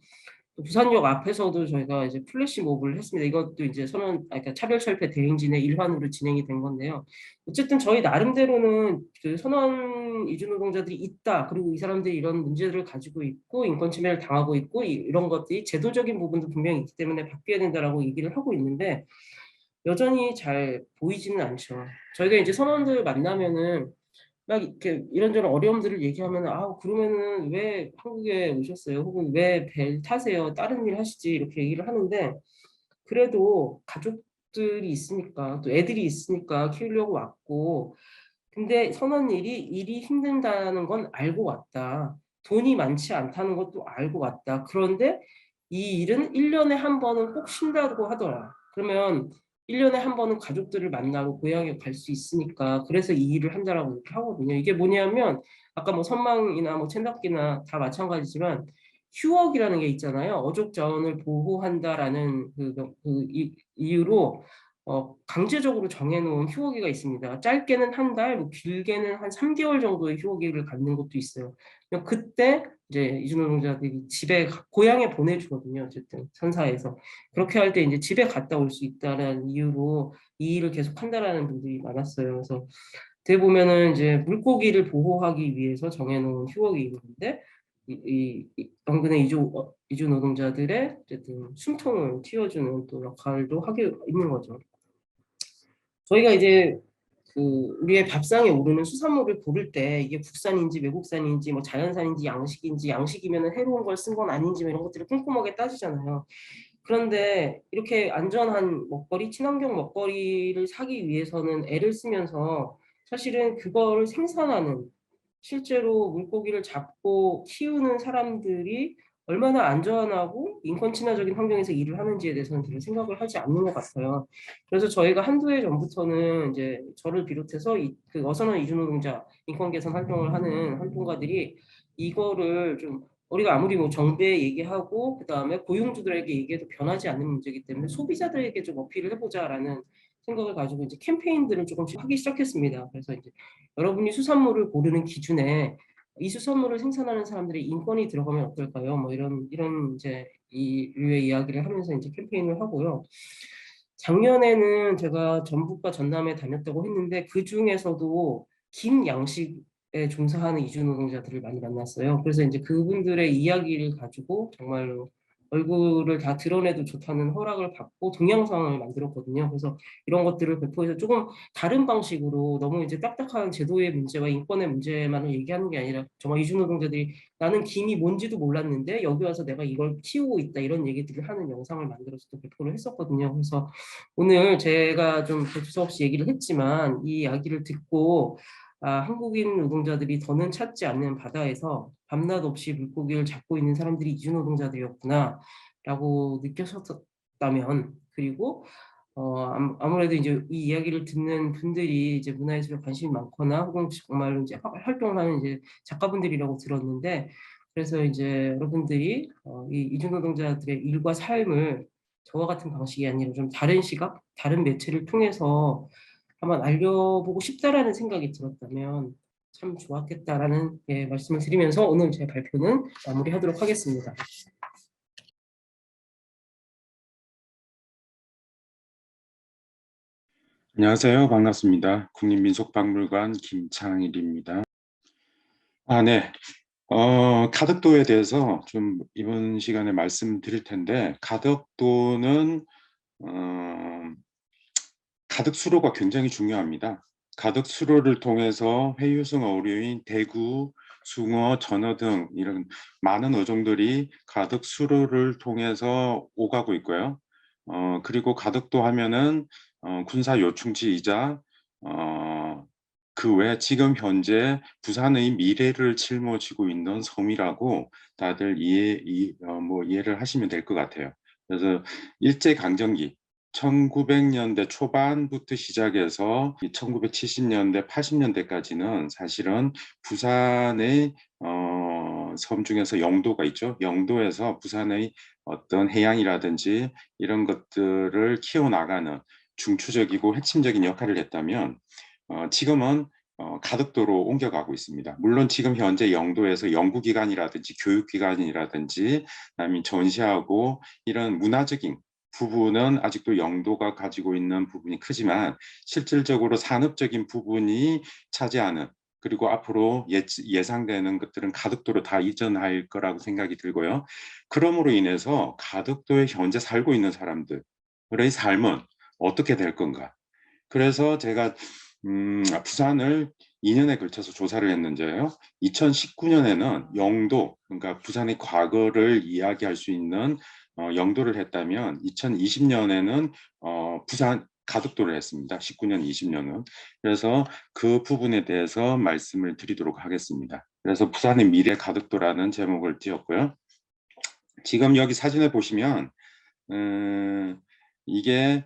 또 부산역 앞에서도 저희가 이제 플래시몹을 했습니다. 이것도 이제 그러니까 차별철폐 대행진의 일환으로 진행이 된 건데요. 어쨌든 저희 나름대로는 그 선원 이주 노동자들이 있다. 그리고 이 사람들이 이런 문제들을 가지고 있고 인권 침해를 당하고 있고 이런 것들이 제도적인 부분도 분명히 있기 때문에 바뀌어야 된다라고 얘기를 하고 있는데 여전히 잘 보이지는 않죠. 저희가 이제 선원들 만나면은 막 이렇게 이런저런 어려움들을 얘기하면 그러면은 왜 한국에 오셨어요? 혹은 왜 배 타세요? 다른 일 하시지? 이렇게 얘기를 하는데 그래도 가족들이 있으니까 또 애들이 있으니까 키우려고 왔고 근데 선원 일이 힘든다는 건 알고 왔다. 돈이 많지 않다는 것도 알고 왔다. 그런데 이 일은 1년에 한 번은 꼭 쉰다고 하더라. 그러면 1년에 한 번은 가족들을 만나고 고향에 갈 수 있으니까 그래서 이 일을 한다라고 이렇게 하거든요. 이게 뭐냐면 아까 뭐 선망이나 뭐 챈답기나 다 마찬가지지만 휴업이라는 게 있잖아요. 어족 자원을 보호한다라는 이유로 강제적으로 정해놓은 휴업기가 있습니다. 짧게는 한 달, 뭐 길게는 한 3개월 정도의 휴업기를 갖는 것도 있어요. 그때 이제 이주노동자들이 고향에 보내주거든요. 어쨌든 선사에서 그렇게 할 때 이제 집에 갔다 올 수 있다는 이유로 이 일을 계속 한다라는 분들이 많았어요. 그래서 어떻게 보면은 이제 물고기를 보호하기 위해서 정해놓은 휴업이 있는데 연근의 이주 노동자들의 어쨌든 숨통을 틔워주는 또 역할도 하게 있는 거죠. 저희가 이제 그 우리의 밥상에 오르는 수산물을 고를 때 이게 국산인지 외국산인지 뭐 자연산인지 양식인지 양식이면은 해로운 걸 쓴 건 아닌지 뭐 이런 것들을 꼼꼼하게 따지잖아요. 그런데 이렇게 안전한 먹거리, 친환경 먹거리를 사기 위해서는 애를 쓰면서 사실은 그거를 생산하는 실제로 물고기를 잡고 키우는 사람들이 얼마나 안전하고 인권 친화적인 환경에서 일을 하는지에 대해서는 별 생각을 하지 않는 것 같아요. 그래서 저희가 한두 해 전부터는 이제 저를 비롯해서 그 어선원 이주노동자 인권 개선 활동을 하는 활동가들이 이거를 좀 우리가 아무리 뭐 정부에 얘기하고 그다음에 고용주들에게 얘기해도 변하지 않는 문제이기 때문에 소비자들에게 좀 어필을 해보자라는 생각을 가지고 이제 캠페인들을 조금씩 하기 시작했습니다. 그래서 이제 여러분이 수산물을 고르는 기준에 이 수산물을 생산하는 사람들의 인권이 들어가면 어떨까요? 뭐 이런 이제 이 류의 이야기를 하면서 이제 캠페인을 하고요. 작년에는 제가 전북과 전남에 다녔다고 했는데 그 중에서도 긴 양식에 종사하는 이주 노동자들을 많이 만났어요. 그래서 이제 그분들의 이야기를 가지고 정말로 얼굴을 다 드러내도 좋다는 허락을 받고 동영상을 만들었거든요. 그래서 이런 것들을 배포해서 조금 다른 방식으로 너무 이제 딱딱한 제도의 문제와 인권의 문제만을 얘기하는 게 아니라 정말 이주 노동자들이 나는 김이 뭔지도 몰랐는데 여기 와서 내가 이걸 키우고 있다 이런 얘기들을 하는 영상을 만들어서 또 배포를 했었거든요. 그래서 오늘 제가 좀 두서없이 얘기를 했지만 이 이야기를 듣고 한국인 노동자들이 더는 찾지 않는 바다에서 밤낮 없이 물고기를 잡고 있는 사람들이 이주 노동자들이었구나 라고 느껴졌다면 그리고 아무래도 이제 이 이야기를 듣는 분들이 이제 문화예술에 관심이 많거나 혹은 정말로 이제 활동을 하는 이제 작가분들이라고 들었는데 그래서 이제 여러분들이 이 이주 노동자들의 일과 삶을 저와 같은 방식이 아니라 좀 다른 시각, 다른 매체를 통해서 한번 알려보고 싶다라는 생각이 들었다면 참 좋았겠다라는 말씀을 드리면서 오늘 제 발표는 마무리하도록 하겠습니다. 안녕하세요. 반갑습니다. 국립민속박물관 김창일입니다. 네. 가덕도에 대해서 좀 이번 시간에 말씀드릴 텐데, 가덕도는 가덕 수로가 굉장히 중요합니다. 가덕 수로를 통해서 회유성 어류인 대구, 숭어, 전어 등 이런 많은 어종들이 가덕 수로를 통해서 오가고 있고요. 그리고 가덕도 하면은 군사 요충지이자 그 외 지금 현재 부산의 미래를 짊어지고 있는 섬이라고 다들 이해를 하시면 될 것 같아요. 그래서 일제강점기 1900년대 초반부터 시작해서 1970년대, 80년대까지는 사실은 부산의 섬 중에서 영도가 있죠. 영도에서 부산의 어떤 해양이라든지 이런 것들을 키워나가는 중추적이고 핵심적인 역할을 했다면 지금은 가덕도로 옮겨가고 있습니다. 물론 지금 현재 영도에서 연구기관이라든지 교육기관이라든지 아니면 전시하고 이런 문화적인 부분은 아직도 영도가 가지고 있는 부분이 크지만 실질적으로 산업적인 부분이 차지하는, 그리고 앞으로 예상되는 것들은 가덕도로 다 이전할 거라고 생각이 들고요. 그러므로 인해서 가덕도에 현재 살고 있는 사람들의 삶은 어떻게 될 건가? 그래서 제가 부산을 2년에 걸쳐서 조사를 했는데요. 2019년에는 영도, 그러니까 부산의 과거를 이야기할 수 있는 영도를 했다면 2020년에는 부산 가덕도를 했습니다. 19년, 20년은. 그래서 그 부분에 대해서 말씀을 드리도록 하겠습니다. 그래서 부산의 미래 가덕도라는 제목을 띄웠고요. 지금 여기 사진을 보시면 이게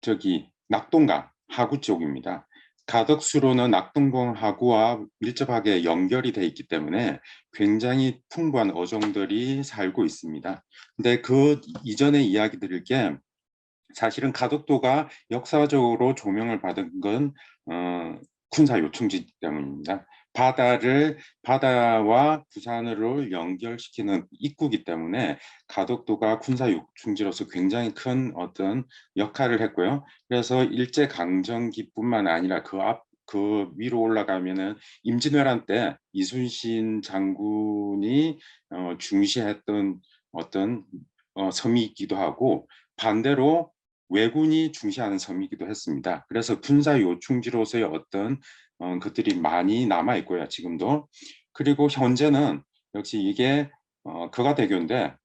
저기 낙동강 하구 쪽입니다. 가덕수로는 낙동강 하구와 밀접하게 연결이 돼 있기 때문에 굉장히 풍부한 어종들이 살고 있습니다. 근데 그 이전에 이야기 드릴 게, 사실은 가덕도가 역사적으로 조명을 받은 건 군사 요충지 때문입니다. 바다와 부산으로 연결시키는 입구이기 때문에 가덕도가 군사 요충지로서 굉장히 큰 어떤 역할을 했고요. 그래서 일제 강점기뿐만 아니라 그 위로 올라가면은 임진왜란 때 이순신 장군이 중시했던 어떤 섬이기도 하고, 반대로 왜군이 중시하는 섬이기도 했습니다. 그래서 군사 요충지로서의 어떤 것들이 많이 남아 있고요, 지금도. 그리고 현재는 역시 이게 거가대교인데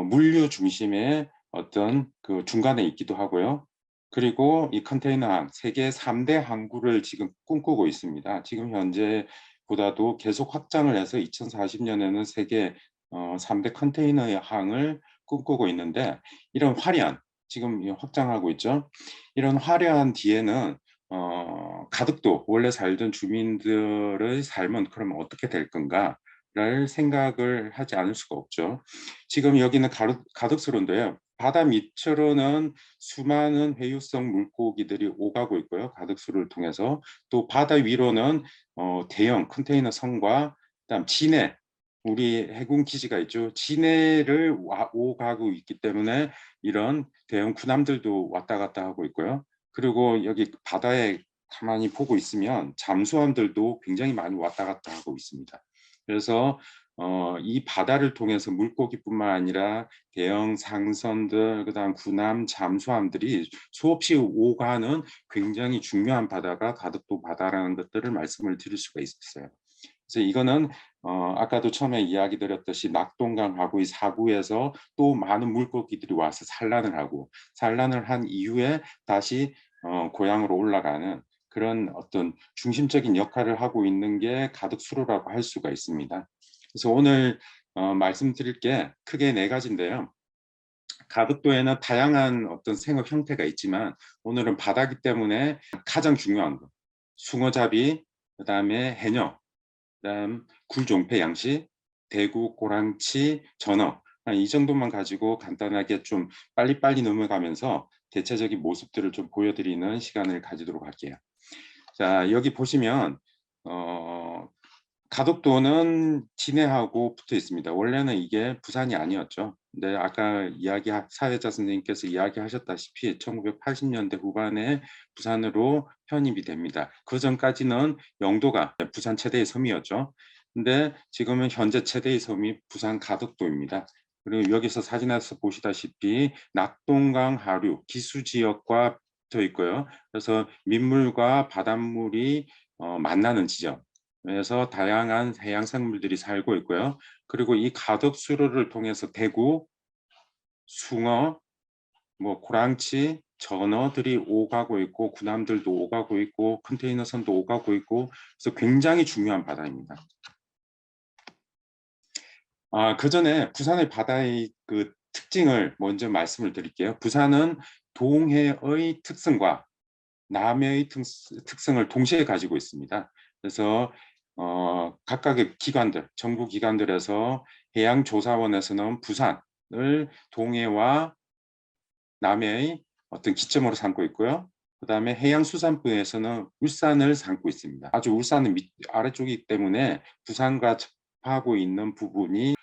물류 중심의 어떤 그 중간에 있기도 하고요. 그리고 이 컨테이너항, 세계 3대 항구를 지금 꿈꾸고 있습니다. 지금 현재보다도 계속 확장을 해서 2040년에는 세계 3대 컨테이너 항을 꿈꾸고 있는데, 이런 화려한, 지금 확장하고 있죠. 이런 화려한 뒤에는 가덕도, 원래 살던 주민들의 삶은 그러면 어떻게 될 건가를 생각을 하지 않을 수가 없죠. 지금 여기는 가덕수로인데요. 바다 밑으로는 수많은 회유성 물고기들이 오가고 있고요. 가덕수를 통해서. 또 바다 위로는 대형 컨테이너 선과 그다음 진해, 우리 해군 기지가 있죠. 진해를 오가고 있기 때문에 이런 대형 군함들도 왔다 갔다 하고 있고요. 그리고 여기 바다에 가만히 보고 있으면 잠수함들도 굉장히 많이 왔다 갔다 하고 있습니다. 그래서 이 바다를 통해서 물고기뿐만 아니라 대형 상선들, 그다음 군함, 잠수함들이 수없이 오가는 굉장히 중요한 바다가 가덕도 바다라는 것들을 말씀을 드릴 수가 있었어요. 그래서 이거는 아까도 처음에 이야기 드렸듯이 낙동강 하구의 사구에서 또 많은 물고기들이 와서 산란을 한 이후에 다시 고향으로 올라가는 그런 어떤 중심적인 역할을 하고 있는 게 가덕수로라고 할 수가 있습니다. 그래서 오늘 말씀드릴 게 크게 4가지인데요. 가덕도에는 다양한 어떤 생업 형태가 있지만 오늘은 바다기 때문에 가장 중요한 거, 숭어잡이, 그다음에 해녀, 그다음 굴종패 양식, 대구, 고랑치, 전어, 이 정도만 가지고 간단하게 좀 빨리빨리 넘어가면서 대체적인 모습들을 좀 보여드리는 시간을 가지도록 할게요. 자, 여기 보시면 가덕도는 진해하고 붙어 있습니다. 원래는 이게 부산이 아니었죠. 근데 아까 사회자 선생님께서 이야기하셨다시피 1980년대 후반에 부산으로 편입이 됩니다. 그 전까지는 영도가 부산 최대의 섬이었죠. 근데 지금은 현재 최대의 섬이 부산 가덕도입니다. 그리고 여기서 사진에서 보시다시피 낙동강 하류 기수 지역과 붙어 있고요. 그래서 민물과 바닷물이 만나는 지점. 그래서 다양한 해양 생물들이 살고 있고요. 그리고 이 가덕수로를 통해서 대구, 숭어, 고랑치, 전어들이 오가고 있고 군함들도 오가고 있고 컨테이너선도 오가고 있고, 그래서 굉장히 중요한 바다입니다. 그 전에 부산의 바다의 그 특징을 먼저 말씀을 드릴게요. 부산은 동해의 특성과 남해의 특성을 동시에 가지고 있습니다. 그래서 각각의 기관들, 정부 기관들에서 해양조사원에서는 부산을 동해와 남해의 어떤 기점으로 삼고 있고요. 그다음에 해양수산부에서는 울산을 삼고 있습니다. 아주 울산은 아래쪽이기 때문에 부산과 접하고 있는 부분이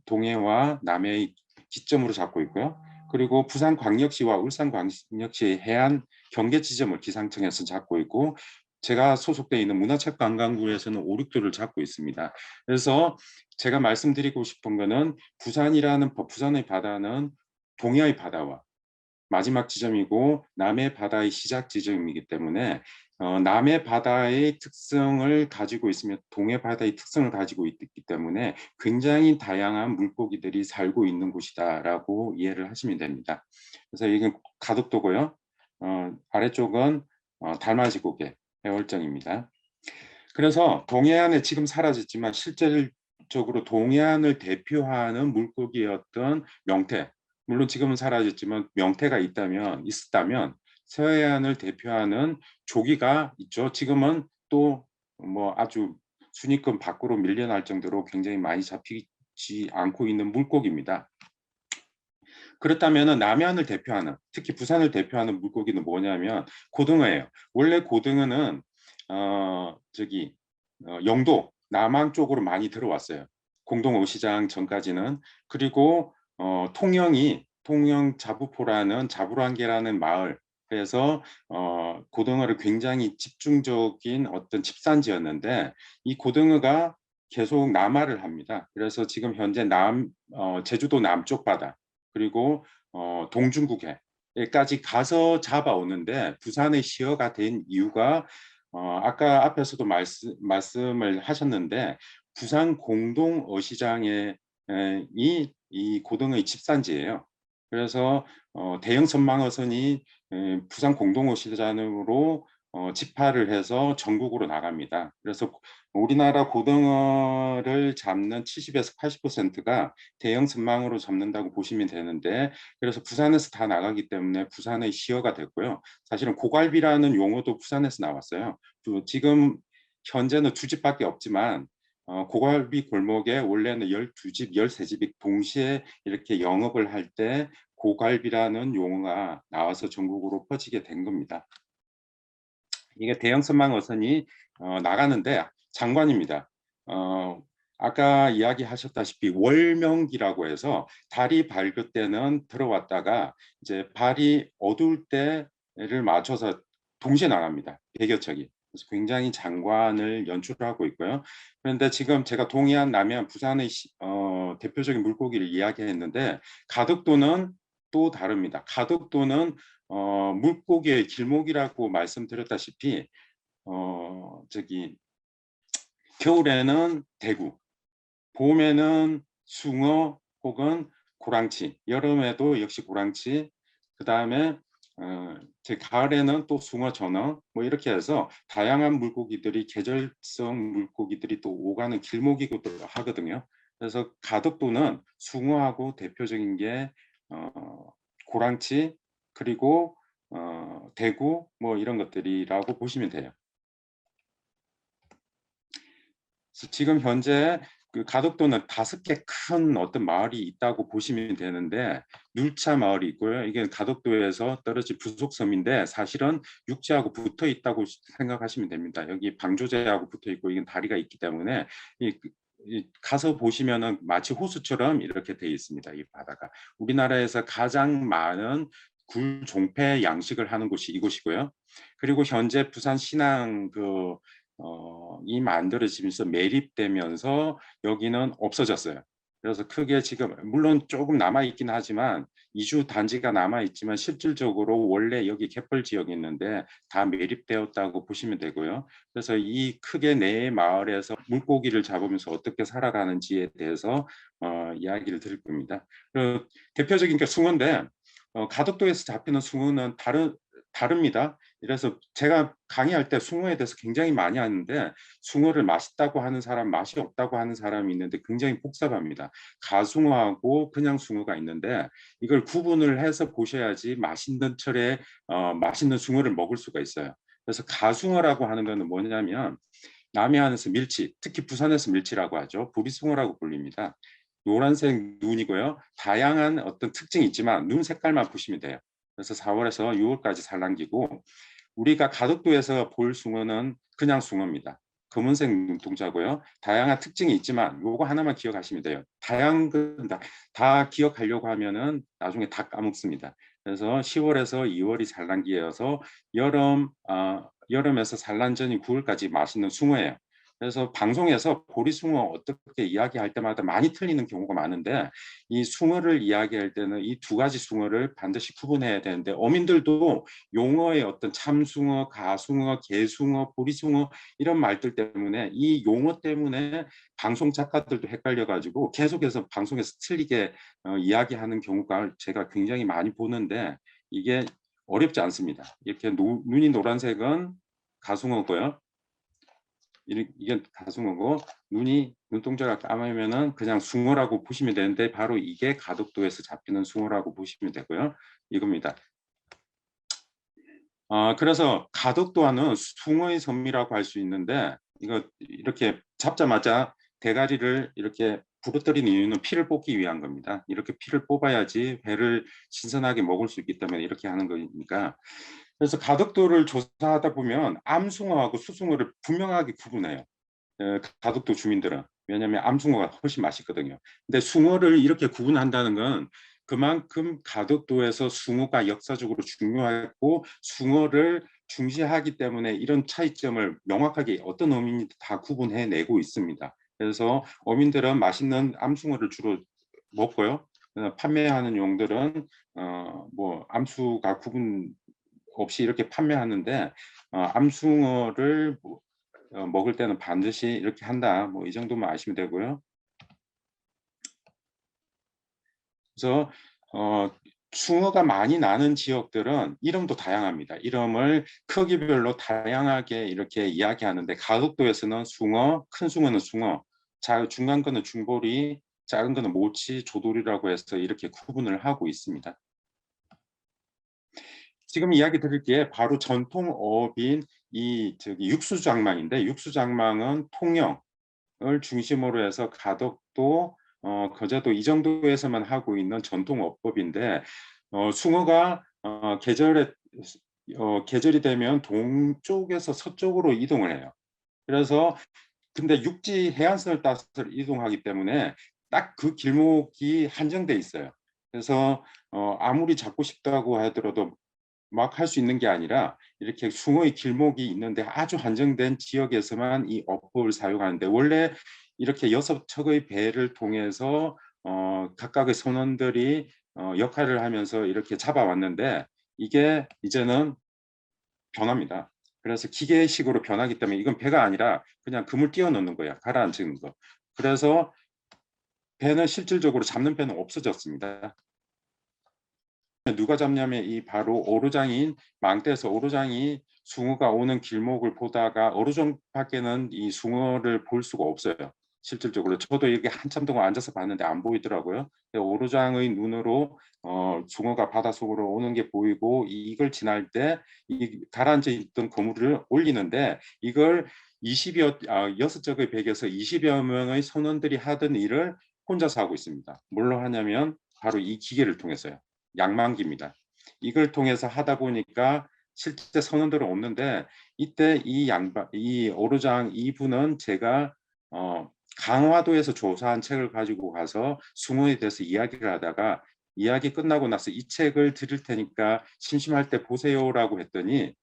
동해와 남해의 기점으로 잡고 있고요. 그리고 부산광역시와 울산광역시의 해안 경계 지점을 기상청에서 잡고 있고, 제가 소속되어 있는 문화체육관광부에서는 5, 6도를 잡고 있습니다. 그래서 제가 말씀드리고 싶은 거는 부산의 바다는 동해의 바다와 마지막 지점이고 남해 바다의 시작 지점이기 때문에 남해 바다의 특성을 가지고 있으며 동해 바다의 특성을 가지고 있기 때문에 굉장히 다양한 물고기들이 살고 있는 곳이다라고 이해를 하시면 됩니다. 그래서 이건 가덕도고요. 아래쪽은 달맞이고개 해월정입니다. 그래서 동해안에 지금 사라졌지만 실질적으로 동해안을 대표하는 물고기였던 명태, 물론 지금은 사라졌지만 명태가 있었다면 서해안을 대표하는 조기가 있죠. 지금은 또 뭐 아주 순위권 밖으로 밀려날 정도로 굉장히 많이 잡히지 않고 있는 물고기입니다. 그렇다면 남해안을 대표하는, 특히 부산을 대표하는 물고기는 뭐냐면 고등어예요. 원래 고등어는 영도 남한 쪽으로 많이 들어왔어요. 공동어시장 전까지는. 그리고 통영 자부포라는 자부란계라는 마을, 그래서 고등어를 굉장히 집중적인 어떤 집산지였는데 이 고등어가 계속 남하를 합니다. 그래서 지금 현재 제주도 남쪽 바다 그리고 동중국해까지 가서 잡아오는데, 부산의 시어가 된 이유가 아까 앞에서도 말씀을 하셨는데 부산 공동어시장이 이 고등어의 집산지예요. 그래서 대형 선망어선이 부산 공동어시장으로 집하를 해서 전국으로 나갑니다. 그래서 우리나라 고등어를 잡는 70에서 80%가 대형 선망으로 잡는다고 보시면 되는데, 그래서 부산에서 다 나가기 때문에 부산의 시어가 됐고요. 사실은 고갈비라는 용어도 부산에서 나왔어요. 지금 현재는 2집밖에 없지만 고갈비 골목에 원래는 12집, 13집이 동시에 이렇게 영업을 할 때 고갈비라는 용어가 나와서 전국으로 퍼지게 된 겁니다. 이게 대형 선망 어선이 나가는데 장관입니다. 아까 이야기하셨다시피 월명기라고 해서 달이 밝을 때는 들어왔다가 이제 발이 어두울 때를 맞춰서 동시에 나갑니다. 100여 척이. 그래서 굉장히 장관을 연출하고 있고요. 그런데 지금 제가 동해안, 남해안, 부산의 대표적인 물고기를 이야기했는데 가덕도는 또 다릅니다. 가덕도는 물고기의 길목이라고 말씀드렸다시피 겨울에는 대구, 봄에는 숭어 혹은 고랑치, 여름에도 역시 고랑치, 그 다음에 가을에는 또 숭어, 전어, 뭐 이렇게 해서 다양한 물고기들이, 계절성 물고기들이 또 오가는 길목이기도 하거든요. 그래서 가덕도는 숭어하고 대표적인 게 고랑치, 그리고 대구 뭐 이런 것들이라고 보시면 돼요. 지금 현재 그 가덕도는 5개 큰 어떤 마을이 있다고 보시면 되는데, 눌차 마을이 있고요. 이게 가덕도에서 떨어진 부속섬인데 사실은 육지하고 붙어 있다고 생각하시면 됩니다. 여기 방조제하고 붙어 있고 이건 다리가 있기 때문에 가서 보시면은 마치 호수처럼 이렇게 되어 있습니다. 이 바다가 우리나라에서 가장 많은 굴 종폐 양식을 하는 곳이 이곳이고요. 그리고 현재 부산 신항 이 만들어지면서 매립되면서 여기는 없어졌어요. 그래서 크게 지금 물론 조금 남아있긴 하지만 이주 단지가 남아있지만 실질적으로 원래 여기 갯벌 지역이 있는데 다 매립되었다고 보시면 되고요. 그래서 이 크게 네 마을에서 물고기를 잡으면서 어떻게 살아가는지에 대해서 이야기를 드릴 겁니다. 대표적인 게 숭어인데 가덕도에서 잡히는 숭어는 다릅니다. 그래서 제가 강의할 때 숭어에 대해서 굉장히 많이 하는데 숭어를 맛있다고 하는 사람, 맛이 없다고 하는 사람이 있는데 굉장히 복잡합니다. 가숭어하고 그냥 숭어가 있는데 이걸 구분을 해서 보셔야지 맛있는 철에 맛있는 숭어를 먹을 수가 있어요. 그래서 가숭어라고 하는 것은 뭐냐면 남해안에서 밀치, 특히 부산에서 밀치라고 하죠. 보리숭어라고 불립니다. 노란색 눈이고요. 다양한 어떤 특징이 있지만 눈 색깔만 보시면 돼요. 그래서 4월에서 6월까지 산란기고 우리가 가덕도에서 볼 숭어는 그냥 숭어입니다. 검은색 눈동자고요. 다양한 특징이 있지만 요거 하나만 기억하시면 돼요. 다양한 다 기억하려고 하면은 나중에 다 까먹습니다. 그래서 10월에서 2월이 산란기여서 여름에서 산란 전인 9월까지 맛있는 숭어예요. 그래서 방송에서 보리숭어 어떻게 이야기할 때마다 많이 틀리는 경우가 많은데 이 숭어를 이야기할 때는 이 두 가지 숭어를 반드시 구분해야 되는데 어민들도 용어의 어떤 참숭어, 가숭어, 개숭어, 보리숭어 이런 말들 때문에 이 용어 때문에 방송 작가들도 헷갈려가지고 계속해서 방송에서 틀리게 이야기하는 경우가 제가 굉장히 많이 보는데 이게 어렵지 않습니다. 이렇게 눈이 노란색은 가숭어고요. 이게 가숭어고 눈동자가 까매면은 그냥 숭어라고 보시면 되는데 바로 이게 가덕도에서 잡히는 숭어라고 보시면 되고요. 이겁니다. 그래서 가덕도와는 숭어의 섬이라고 할 수 있는데 이거 이렇게 잡자마자 대가리를 이렇게 부러뜨리는 이유는 피를 뽑기 위한 겁니다. 이렇게 피를 뽑아야지 회를 신선하게 먹을 수 있기 때문에 이렇게 하는 거니까. 그래서 가덕도를 조사하다 보면 암숭어하고 수숭어를 분명하게 구분해요. 가덕도 주민들은. 왜냐하면 암숭어가 훨씬 맛있거든요. 근데 숭어를 이렇게 구분한다는 건 그만큼 가덕도에서 숭어가 역사적으로 중요했고 숭어를 중시하기 때문에 이런 차이점을 명확하게 어떤 어민이 다 구분해내고 있습니다. 그래서 어민들은 맛있는 암숭어를 주로 먹고요. 판매하는 용들은 뭐 암수가 구분 없이 이렇게 판매하는데 암숭어를 먹을 때는 반드시 이렇게 한다. 뭐 이 정도만 아시면 되고요. 그래서 숭어가 많이 나는 지역들은 이름도 다양합니다. 이름을 크기별로 다양하게 이렇게 이야기하는데 가덕도에서는 숭어, 큰 숭어는 숭어, 중간 거는 중보리, 작은 거는 모치, 조돌이라고 해서 이렇게 구분을 하고 있습니다. 지금 이야기 드릴 게 바로 전통 어업인 이 육수장망인데 육수장망은 통영을 중심으로 해서 가덕도, 거제도 이 정도에서만 하고 있는 전통 어법인데 숭어가 계절이 되면 동쪽에서 서쪽으로 이동을 해요. 그래서 근데 육지 해안선을 따서 이동하기 때문에 딱 그 길목이 한정돼 있어요. 그래서 아무리 잡고 싶다고 하더라도 막 할 수 있는 게 아니라 이렇게 숭어의 길목이 있는데 아주 한정된 지역에서만 이 어법을 사용하는데 원래 이렇게 6척의 배를 통해서 각각의 선원들이 역할을 하면서 이렇게 잡아왔는데 이게 이제는 변합니다. 그래서 기계식으로 변하기 때문에 이건 배가 아니라 그냥 그물 띄워 넣는 거야. 가라앉히는 거. 그래서 배는 실질적으로 잡는 배는 없어졌습니다. 누가 잡냐면 이 바로 오로장인 망대에서 오로장이 숭어가 오는 길목을 보다가 오로장 밖에는 이 숭어를 볼 수가 없어요. 실질적으로 저도 이렇게 한참 동안 앉아서 봤는데 안 보이더라고요. 오로장의 눈으로 숭어가 바닷속으로 오는 게 보이고 이걸 지날 때 이 가라앉아 있던 그물을 올리는데 이걸 6척의 백에서 20여 명의 선원들이 하던 일을 혼자서 하고 있습니다. 뭘로 하냐면 바로 이 기계를 통해서요. 양만기입니다. 이걸 통해서 하다 보니까 실제 선원들은 없는데 이때 이 오로장 이분은 제가 강화도에서 조사한 책을 가지고 가서 숭어에 대해서 이야기를 하다가 이야기 끝나고 나서 이 책을 드릴 테니까 심심할 때 보세요라고 했더니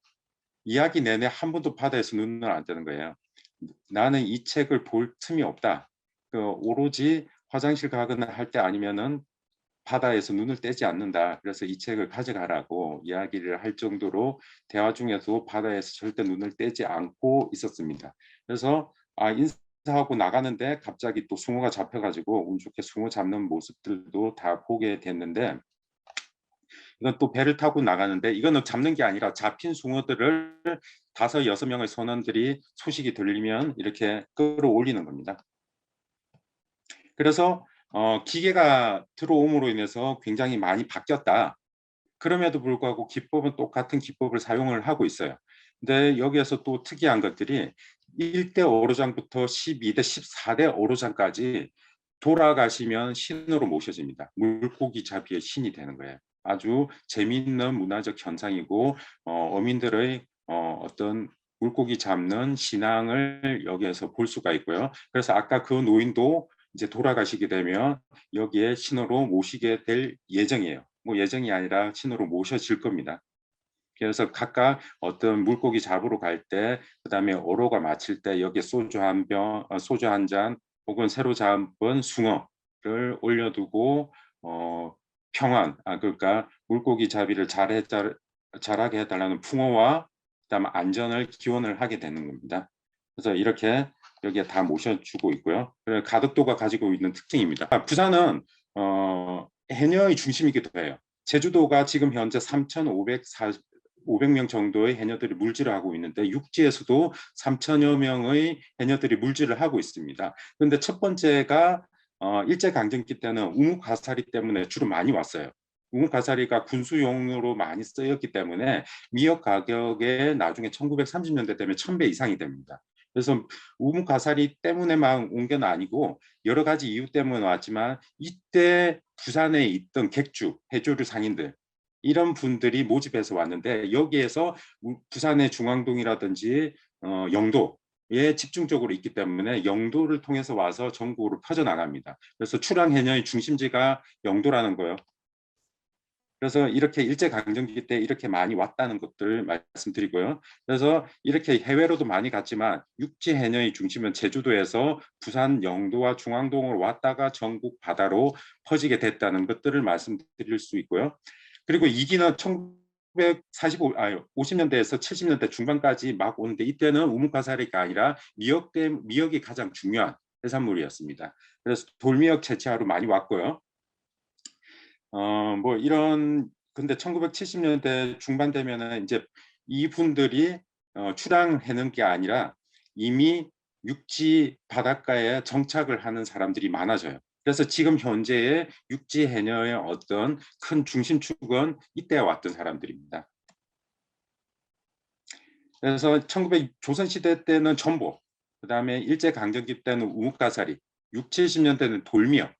이야기 내내 한 번도 바다에서 눈을 안 떼는 거예요. 나는 이 책을 볼 틈이 없다. 오로지 화장실 가거나 할 때 아니면은 바다에서 눈을 떼지 않는다. 그래서 이 책을 가져가라고 이야기를 할 정도로 대화 중에도 바다에서 절대 눈을 떼지 않고 있었습니다. 그래서 인사하고 나가는데 갑자기 또 숭어가 잡혀가지고 운 좋게 숭어 잡는 모습들도 다 보게 됐는데 이건 또 배를 타고 나가는데 이거는 잡는 게 아니라 잡힌 숭어들을 5, 6명의 선원들이 소식이 들리면 이렇게 끌어올리는 겁니다. 그래서 기계가 들어옴으로 인해서 굉장히 많이 바뀌었다. 그럼에도 불구하고 기법은 똑같은 기법을 사용을 하고 있어요. 근데 여기에서 또 특이한 것들이 1대 어로장부터 12대 14대 어로장까지 돌아가시면 신으로 모셔집니다. 물고기 잡이의 신이 되는 거예요. 아주 재미있는 문화적 현상이고 어민들의 어떤 물고기 잡는 신앙을 여기에서 볼 수가 있고요. 그래서 아까 그 노인도 이제 돌아가시게 되면 여기에 신으로 모시게 될 예정이에요. 뭐 예정이 아니라 신으로 모셔질 겁니다. 그래서 각각 어떤 물고기 잡으러 갈 때, 그다음에 어로가 마칠 때 여기에 소주 한 병, 소주 한 잔, 혹은 새로 잡은 숭어를 올려두고 평안, 그러니까 물고기 잡이를 잘하게 해달라는 풍어와 그다음에 안전을 기원을 하게 되는 겁니다. 그래서 이렇게 여기에 다 모셔주고 있고요. 가덕도가 가지고 있는 특징입니다. 부산은 해녀의 중심이기도 해요. 제주도가 지금 현재 3,500명 정도의 해녀들이 물질을 하고 있는데 육지에서도 3천여 명의 해녀들이 물질을 하고 있습니다. 그런데 첫 번째가 일제강점기 때는 우묵가사리 때문에 주로 많이 왔어요. 우묵가사리가 군수용으로 많이 쓰였기 때문에 미역 가격에 나중에 1930년대 되면 1,000배 이상이 됩니다. 그래서 우묵가사리 때문에만 온 건 아니고 여러 가지 이유 때문에 왔지만 이때 부산에 있던 객주, 해조류 상인들 이런 분들이 모집해서 왔는데 여기에서 부산의 중앙동이라든지 영도에 집중적으로 있기 때문에 영도를 통해서 와서 전국으로 퍼져나갑니다. 그래서 출항 해녀의 중심지가 영도라는 거예요. 그래서 이렇게 일제강점기 때 이렇게 많이 왔다는 것들 말씀드리고요. 그래서 이렇게 해외로도 많이 갔지만 육지 해녀의 중심은 제주도에서 부산 영도와 중앙동으로 왔다가 전국 바다로 퍼지게 됐다는 것들을 말씀드릴 수 있고요. 그리고 이기는 50년대에서 70년대 중반까지 막 오는데 이때는 우묵가사리가 아니라 미역이 가장 중요한 해산물이었습니다. 그래서 돌미역 채취하러 많이 왔고요. 뭐 이런 근데 1970년대 중반 되면은 이제 이분들이 출항하는 게 아니라 이미 육지 바닷가에 정착을 하는 사람들이 많아져요. 그래서 지금 현재의 육지 해녀의 어떤 큰 중심축은 이때 왔던 사람들입니다. 그래서 조선시대 때는 전복, 그 다음에 일제강점기 때는 우묵가사리, 60, 70년대는 돌미역,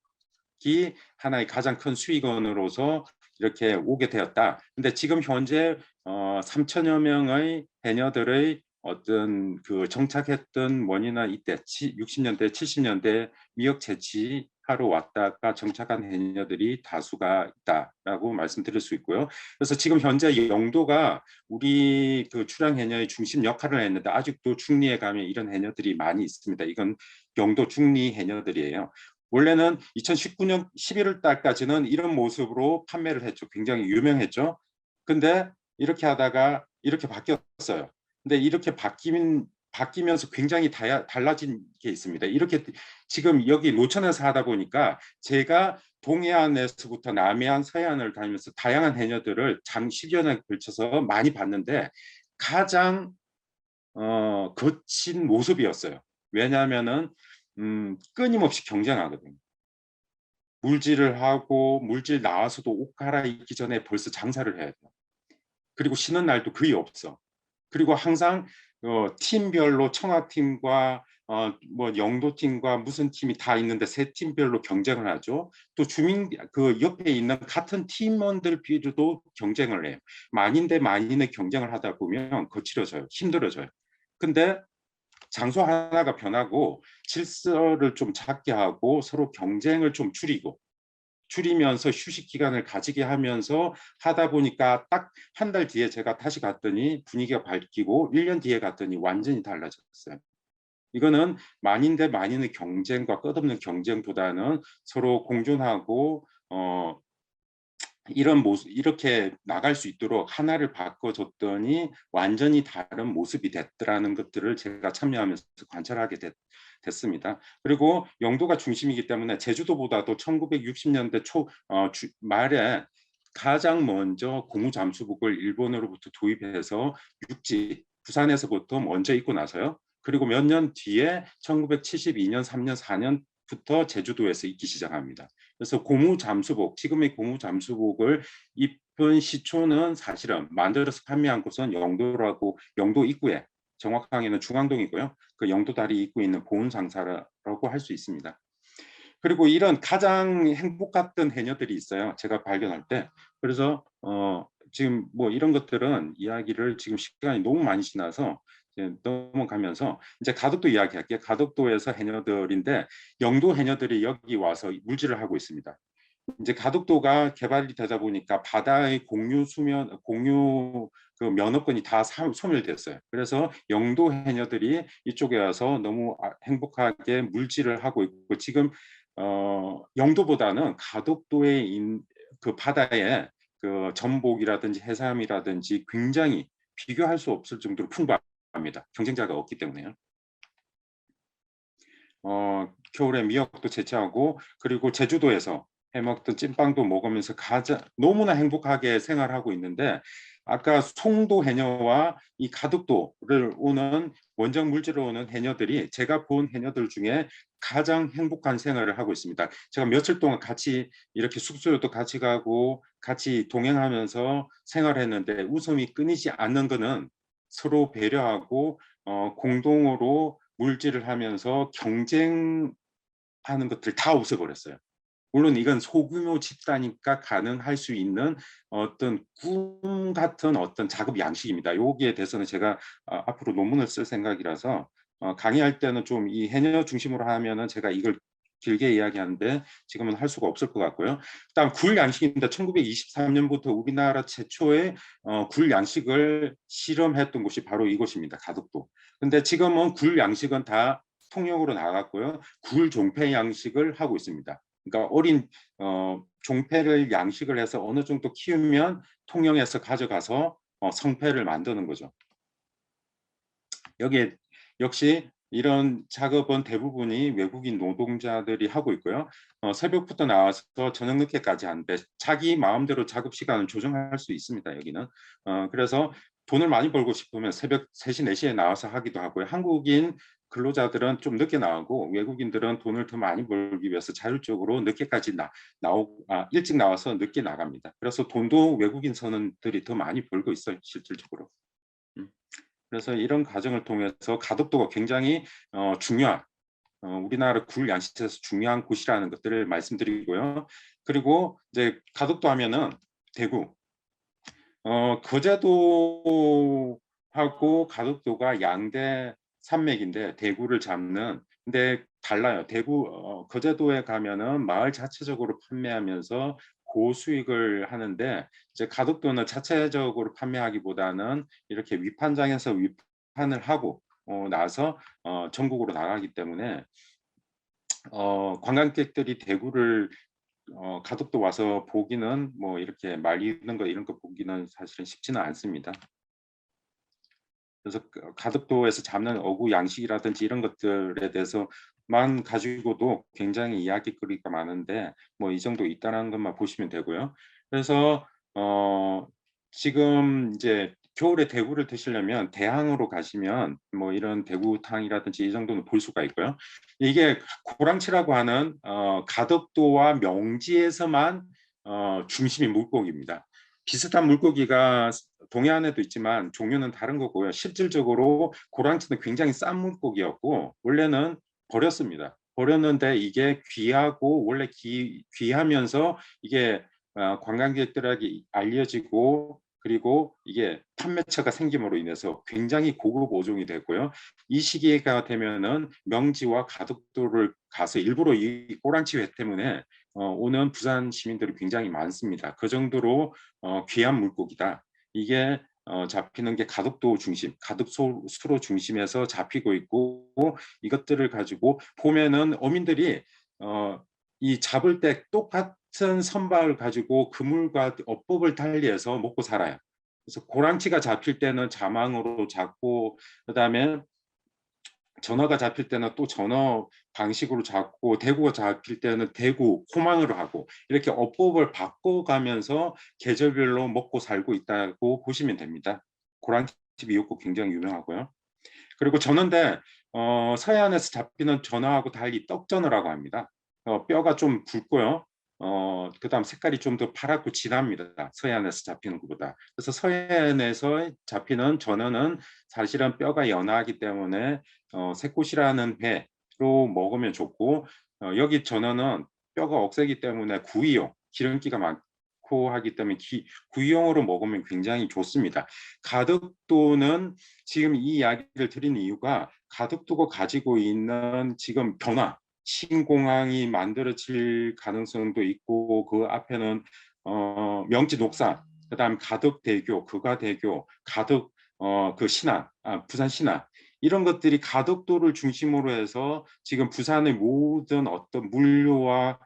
이 하나의 가장 큰 수익원으로서 이렇게 오게 되었다. 근데 지금 현재 3천여 명의 해녀들의 어떤 그 정착했던 원인은 이때 60년대, 70년대 미역 채취하러 왔다가 정착한 해녀들이 다수가 있다라고 말씀드릴 수 있고요. 그래서 지금 현재 영도가 우리 그 출항 해녀의 중심 역할을 했는데 아직도 중리에 가면 이런 해녀들이 많이 있습니다. 이건 영도 중리 해녀들이에요. 원래는 2019년 11월 달까지는 이런 모습으로 판매를 했죠. 굉장히 유명했죠. 근데 이렇게 하다가 이렇게 바뀌었어요. 근데 이렇게 바뀌면서 굉장히 달라진 게 있습니다. 이렇게 지금 여기 노천에서 하다 보니까 제가 동해안에서부터 남해안, 서해안을 다니면서 다양한 해녀들을 장 10여 년에 걸쳐서 많이 봤는데 가장 거친 모습이었어요. 왜냐하면은 끊임없이 경쟁하거든요. 물질을 하고 물질 나와서도 옷 갈아입기 전에 벌써 장사를 해야 돼요. 그리고 쉬는 날도 거의 없어. 그리고 항상 팀별로 청아팀과 뭐 영도팀과 무슨 팀이 다 있는데 세 팀별로 경쟁을 하죠. 또 그 옆에 있는 같은 팀원들끼리도 경쟁을 해요. 만인 대 만인의 경쟁을 하다 보면 거칠어져요. 힘들어져요. 근데 장소 하나가 변하고 질서를 좀 잡게 하고 서로 경쟁을 좀 줄이면서 휴식 기간을 가지게 하면서 하다 보니까 딱 한 달 뒤에 제가 다시 갔더니 분위기가 바뀌고 1년 뒤에 갔더니 완전히 달라졌어요. 이거는 만인 대 만인의 경쟁과 끝없는 경쟁보다는 서로 공존하고 이런 모습 이렇게 나갈 수 있도록 하나를 바꿔줬더니 완전히 다른 모습이 됐더라는 것들을 제가 참여하면서 관찰하게 됐습니다. 그리고 영도가 중심이기 때문에 제주도보다도 1960년대 말에 가장 먼저 고무잠수복을 일본으로부터 도입해서 육지 부산에서부터 먼저 입고 나서요. 그리고 몇 년 뒤에 1972년, 3년, 4년부터 제주도에서 입기 시작합니다. 그래서 고무잠수복, 지금의 고무잠수복을 입은 시초는 사실은 만들어서 판매한 곳은 영도 입구에 정확하게는 중앙동이고요. 그 영도 다리 입구에 있는 보훈상사라고 할 수 있습니다. 그리고 이런 가장 행복했던 해녀들이 있어요. 제가 발견할 때. 그래서 지금 뭐 이런 것들은 이야기를 지금 시간이 너무 많이 지나서 이제 넘어가면서 이제 가덕도 이야기할게요. 가덕도에서 해녀들인데 영도 해녀들이 여기 와서 물질을 하고 있습니다. 이제 가덕도가 개발이 되다 보니까 바다의 공유 수면, 공유 그 면허권이 다 소멸됐어요. 그래서 영도 해녀들이 이쪽에 와서 너무 행복하게 물질을 하고 있고, 지금 영도보다는 가덕도의 그 바다에 그 전복이라든지 해삼이라든지 굉장히 비교할 수 없을 정도로 풍부합니다. 경쟁자가 없기 때문에요. 겨울에 미역도 채취하고, 그리고 제주도에서 해먹던 찐빵도 먹으면서 너무나 행복하게 생활하고 있는데, 아까 송도 해녀와 이 가덕도를 오는 원정 물질로 오는 해녀들이 제가 본 해녀들 중에 가장 행복한 생활을 하고 있습니다. 제가 며칠 동안 같이 이렇게 숙소도 같이 가고 같이 동행하면서 생활했는데 웃음이 끊이지 않는 거는 서로 배려하고 공동으로 물질을 하면서 경쟁하는 것들 다 없애버렸어요. 물론 이건 소규모 집단이니까 가능할 수 있는 어떤 꿈 같은 어떤 작업 양식입니다. 여기에 대해서는 제가 앞으로 논문을 쓸 생각이라서 강의할 때는 좀 이 해녀 중심으로 하면은 제가 이걸 길게 이야기하는데 지금은 할 수가 없을 것 같고요. 그다음 굴 양식인데 1923년부터 우리나라 최초의 굴 양식을 실험했던 곳이 바로 이곳입니다. 가덕도. 근데 지금은 굴 양식은 다 통영으로 나갔고요. 굴 종패 양식을 하고 있습니다. 그러니까 어린 종패를 양식을 해서 어느 정도 키우면 통영에서 가져가서 성패를 만드는 거죠. 여기에 역시 이런 작업은 대부분이 외국인 노동자들이 하고 있고요. 새벽부터 나와서 저녁 늦게까지 하는데 자기 마음대로 작업 시간을 조정할 수 있습니다. 여기는. 그래서 돈을 많이 벌고 싶으면 새벽 3시, 4시에 나와서 하기도 하고요. 한국인 근로자들은 좀 늦게 나오고 외국인들은 돈을 더 많이 벌기 위해서 자율적으로 늦게까지 일찍 나와서 늦게 나갑니다. 그래서 돈도 외국인 선원들이 더 많이 벌고 있어요. 실질적으로. 그래서 이런 과정을 통해서 가덕도가 굉장히 중요한 우리나라 굴 양식에서 중요한 곳이라는 것들을 말씀드리고요. 그리고 이제 가덕도 하면은 대구, 거제도하고 가덕도가 양대 산맥인데 대구를 잡는, 근데 달라요. 대구 거제도에 가면은 마을 자체적으로 판매하면서 고수익을 하는데, 이제 가덕도는 자체적으로 판매하기보다는 이렇게 위판장에서 위판을 하고 나서 전국으로 나가기 때문에 관광객들이 대구를 가덕도 와서 보기는 뭐 이렇게 말리는 거 이런 거 보기는 사실은 쉽지는 않습니다. 그래서 가덕도에서 잡는 어구 양식이라든지 이런 것들에 대해서만 가지고도 굉장히 이야기거리가 많은데 뭐 이 정도 있다는 것만 보시면 되고요. 그래서 지금 이제 겨울에 대구를 드시려면 대항으로 가시면 뭐 이런 대구탕이라든지 이 정도는 볼 수가 있고요. 이게 고랑치라고 하는 가덕도와 명지에서만 중심이 물고기입니다. 비슷한 물고기가 동해안에도 있지만 종류는 다른 거고요. 실질적으로 고랑치는 굉장히 싼 물고기였고 원래는 버렸습니다. 버렸는데 이게 귀하고 원래 귀하면서 이게 관광객들에게 알려지고, 그리고 이게 판매처가 생김으로 인해서 굉장히 고급 어종이 됐고요. 이 시기가 되면은 명지와 가덕도를 가서 일부러 이 꼬랑치 회 때문에 오는 부산 시민들이 굉장히 많습니다. 그 정도로 귀한 물고기다. 이게 잡히는 게 가덕도 중심, 가덕수로 중심에서 잡히고 있고, 이것들을 가지고 보면은 어민들이 이 잡을 때 똑같은 선박을 가지고 그물과 어법을 달리해서 먹고 살아요. 그래서 고랑치가 잡힐 때는 자망으로 잡고, 그다음에 전어가 잡힐 때는 또 전어 방식으로 잡고, 대구가 잡힐 때는 대구 호망으로 하고, 이렇게 어법을 바꿔가면서 계절별로 먹고 살고 있다고 보시면 됩니다. 고랑치 미역국 굉장히 유명하고요. 그리고 전어인데 서해안에서 잡히는 전어하고 달리 떡전어라고 합니다. 뼈가 좀 굵고요. 그다음 색깔이 좀 더 파랗고 진합니다. 서해안에서 잡히는 것보다. 그래서 서해안에서 잡히는 전어는 사실은 뼈가 연하기 때문에 새꽃이라는 회로 먹으면 좋고, 여기 전어는 뼈가 억세기 때문에 구이용, 기름기가 많고 하기 때문에 구이용으로 먹으면 굉장히 좋습니다. 가덕도는 지금 이 이야기를 드린 이유가 가덕도가 가지고 있는 지금 변화, 신공항이 만들어질 가능성도 있고 그 앞에는 명지 녹사, 그다음 가덕대교, 거가대교, 가덕 그 신안, 부산 신안 이런 것들이 가덕도를 중심으로 해서 지금 부산의 모든 어떤 물류와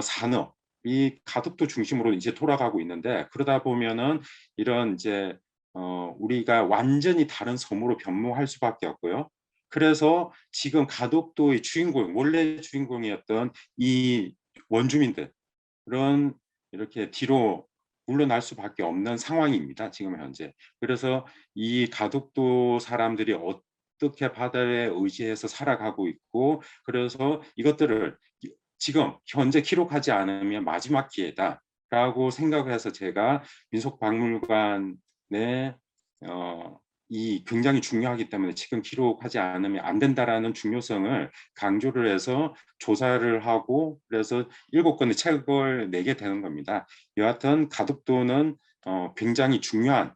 산업이 가덕도 중심으로 이제 돌아가고 있는데 그러다 보면은 이런 이제 우리가 완전히 다른 섬으로 변모할 수밖에 없고요. 그래서 지금 가덕도의 주인공, 원래 주인공이었던 이 원주민들은 이렇게 뒤로 물러날 수밖에 없는 상황입니다. 지금 현재. 그래서 이 가덕도 사람들이 어떻게 바다에 의지해서 살아가고 있고 그래서 이것들을 지금 현재 기록하지 않으면 마지막 기회다라고 생각을 해서 제가 민속박물관에 이 굉장히 중요하기 때문에 지금 기록하지 않으면 안 된다라는 중요성을 강조를 해서 조사를 하고 그래서 7권의 책을 내게 되는 겁니다. 여하튼 가덕도는 굉장히 중요한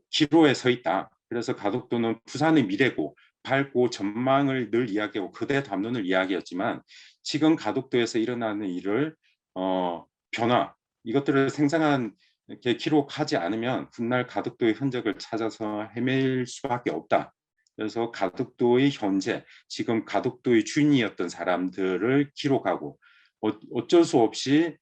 기로에 서 있다. 그래서 가덕도는 부산의 미래고 밝고 전망을 늘 이야기하고 그대 담론을 이야기했지만 지금 가덕도에서 일어나는 일을 변화 이것들을 생생한 이렇게 기록하지 않으면 훗날 가덕도의 흔적을 찾아서 헤맬 수밖에 없다. 그래서 가덕도의 현재, 지금 가덕도의 주인이었던 사람들을 기록하고 어쩔 수 없이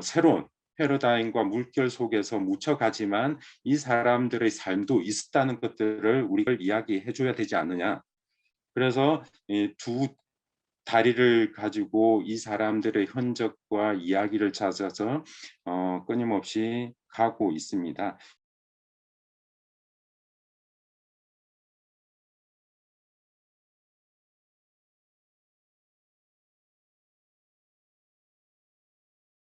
새로운 패러다임과 물결 속에서 묻혀가지만 이 사람들의 삶도 있었다는 것들을 우리가 이야기해 줘야 되지 않느냐. 그래서 이 두 다리를 가지고 이 사람들의 흔적과 이야기를 찾아서 끊임없이 가고 있습니다.